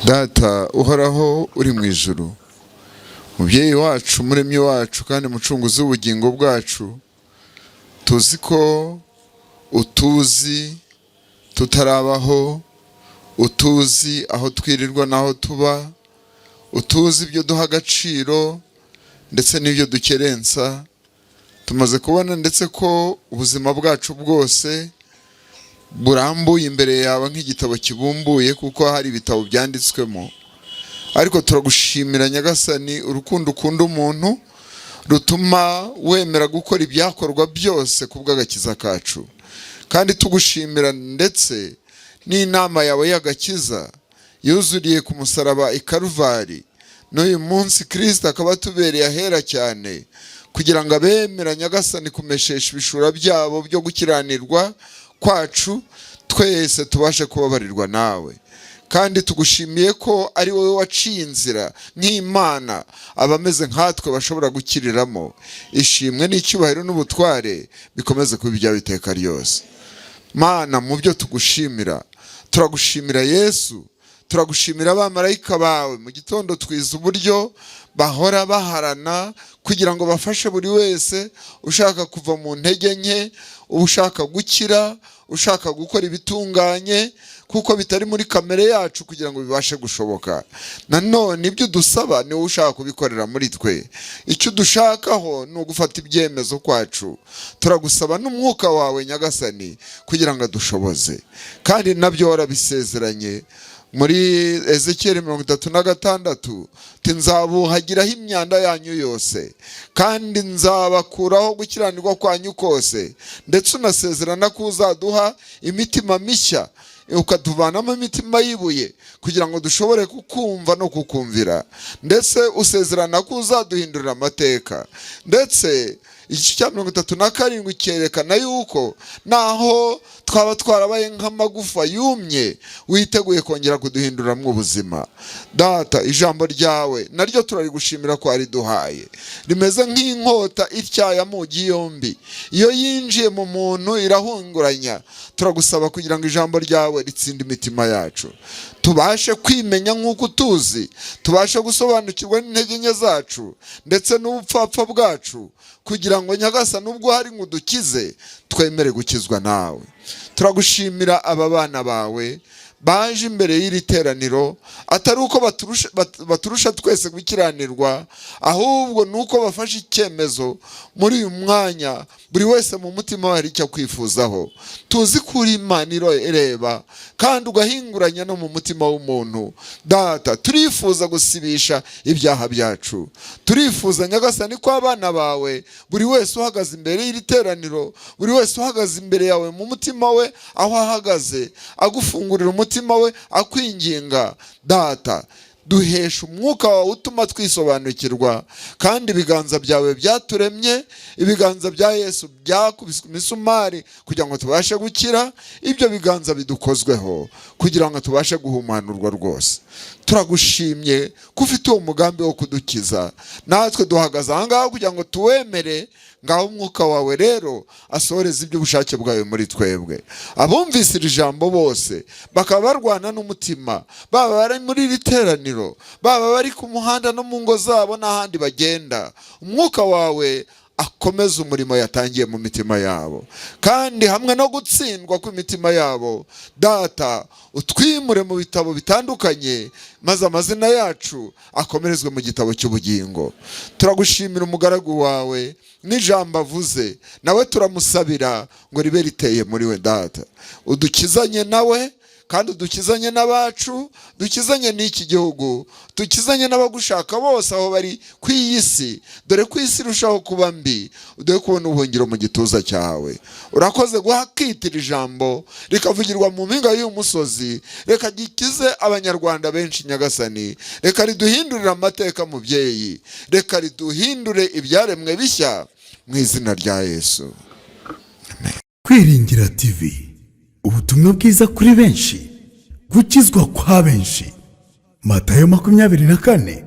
Data uhoraho uri mu ijuru, mubyeyi wacu, muremyi wacu kandi mucunguzi w'ubugingo bwacu, tuzi ko utuzi tutarabaho, utuzi aho twirirwa n'aho tuba, utuzi ibyo duha agaciro ndetse n'ibyo dukerensa. Tumaze kubona ndetse ko ubuzima bwacu bwose burambuye imbere yawe nk'igitabo kibumbuye, kuko hari ibitabo byanditswemo. Ariko turagushimira Nyagasani urukundo ukunda umuntu rutuma wemera gukora ibyakorwa byose kubw'agakiza kacu, kandi tugushimira ndetse n'inama yawe y'agakiza yuzuriye ku musaraba i Karuvari. N'uyu munsi Kristo akaba atubereye ahera cyane, kugira ngo abemera Nyagasani kumeshesha ibishura byabo byo gukiranirwa kwacu, twese tubashe kubabarirwa nawe. Kandi tugushimiye ko ari wowe waciye inzira nk'Imana abameze nkatwe bashobora gukiriramo. Ishimwe n'icyubahiro n'ubutware bikomeze kuba ibyawe iteka ryose. Mana, mu byo tugushimira, turagushimira Yesu, turagushimira abamarayika bawe. Mu gitondo twiza uburyo bahora baharana kugira ngo bafashe buri wese ushaka kuva mu ntege nke, ushaka gukira, ushaka gukora ibitunganye, kuko bitari muri kamere yacu kugira ngo bibashe gushoboka. Nanone ibyo dusaba ni wowe ushaka kubikorera muri twe. Icyo dushakaho ni ugufata ibyemezo kwacu. Turagusaba n'umwuka wawe Nyagasani kugira ngo adushoboze, kandi nabyo warabisezeranye muri Ezekiel 36, nzabuhagiraho imyanda yanyu yose, kandi nzabakuraho gukiranirwa kwanyu kose. Ndetse unasezerana ko uzaduha imitima mishya, ukatuvanamo imitima yibuye, kugira ngo dushobore kukumva no kukumvira. Ndetse usezerana ko uzaduhindurira amateka. Ndetse igice cya 37 cyerekana yuko naho twaba twarabaye nk'amagufa yumye, witeguye kongera kuduhinduramwo ubuzima. Data, ijambo ryawe naryo turarigushimira ko ariduhaye, rimeze nk'inkota ityaye amugi yombi. Iyo yinjiye mu muntu irahunguranya. Turagusaba kugira ngo ijambo ryawe ritsinde imitima yacu, tubashe kwimenya nk'uko tuzi, tubashe gusobanukirwa n'intege nke zacu ndetse n'ubupfapfa bwacu, kugira ngo Nyagasani ubwo hari nk'udukize twemere gukizwa nawe. Turagushimira aba bana bawe baje imbere y'iri teraniro, atari uko baturusha twese gukiranirwa, ahubwo nuko bafashe icyemezo muri uyu mwanya. Buri wese mu mutima we hari icyo kwifuzaho. Tuzi ko uri Imana ireba kandi ugahinguranya no mu mutima w'umuntu. Data, turifuza gusibisha ibyaha byacu. Turifuza Nyagasani ko abana bawe, buri wese uhagaze imbere y'iri teraniro, buri wese uhagaze imbere yawe mu mutima we, aho ahagaze agufungurira umutima we, akwinginga. Data, duhesha umwuka wawe utuma twisobanukirwa, kandi ibiganza byawe byaturemye, ibiganza bya Yesu byakubiswe imisumari kugira ngo tubashe gukira. Ibyo biganza bidukozweho kugira ngo tubashe guhumanurwa rwose. Turagushimye ko ufite uwo mugambi wo kudukiza. Natwe duhagaze aha ngaha kugira ngo tuwemere. Ngaho umwuka wawe rero asohoreza iby'ubushake bwawe muri twebwe. Abumvise iri jambo bose bakaba barwana n'umutima, baba bari muri iri teraniro, baba bari ku muhanda no mu ngo zabo n'ahandi bagenda, umwuka wawe akomeza umurimo yatangiye mu mitima yabo, kandi hamwe no gutsindwa kw'imitima yabo, Data, utwimure mu bitabo bitandukanye, maze amazina yacu akomerezwe mu gitabo cy'ubugingo. Turagushimira umugaragu wawe n'ijambo avuze, nawe turamusabira ngo ribe riteye muri we. Data, udukizanye nawe, kandi udukizanye n'abacu, dukizanye n'iki gihugu, dukizanye n'abagushaka bose aho bari ku iyi si, dore ko isi irushaho kuba mbi, dore kubona ubuhungiro mu gituza cyawe. Urakoze guhakitira ijambo rikavugirwa mu mpinga y'uyu musozi, reka gikize abanyarwanda benshi Nyagasani, reka riduhindurire amateka mubyeyi, reka riduhindure ibyaremwe bishya mu izina rya Yesu. Amen. Kwiringira TV, ubutumwa bwiza kuri benshi, gukizwa kwa benshi. Matayo 24:14.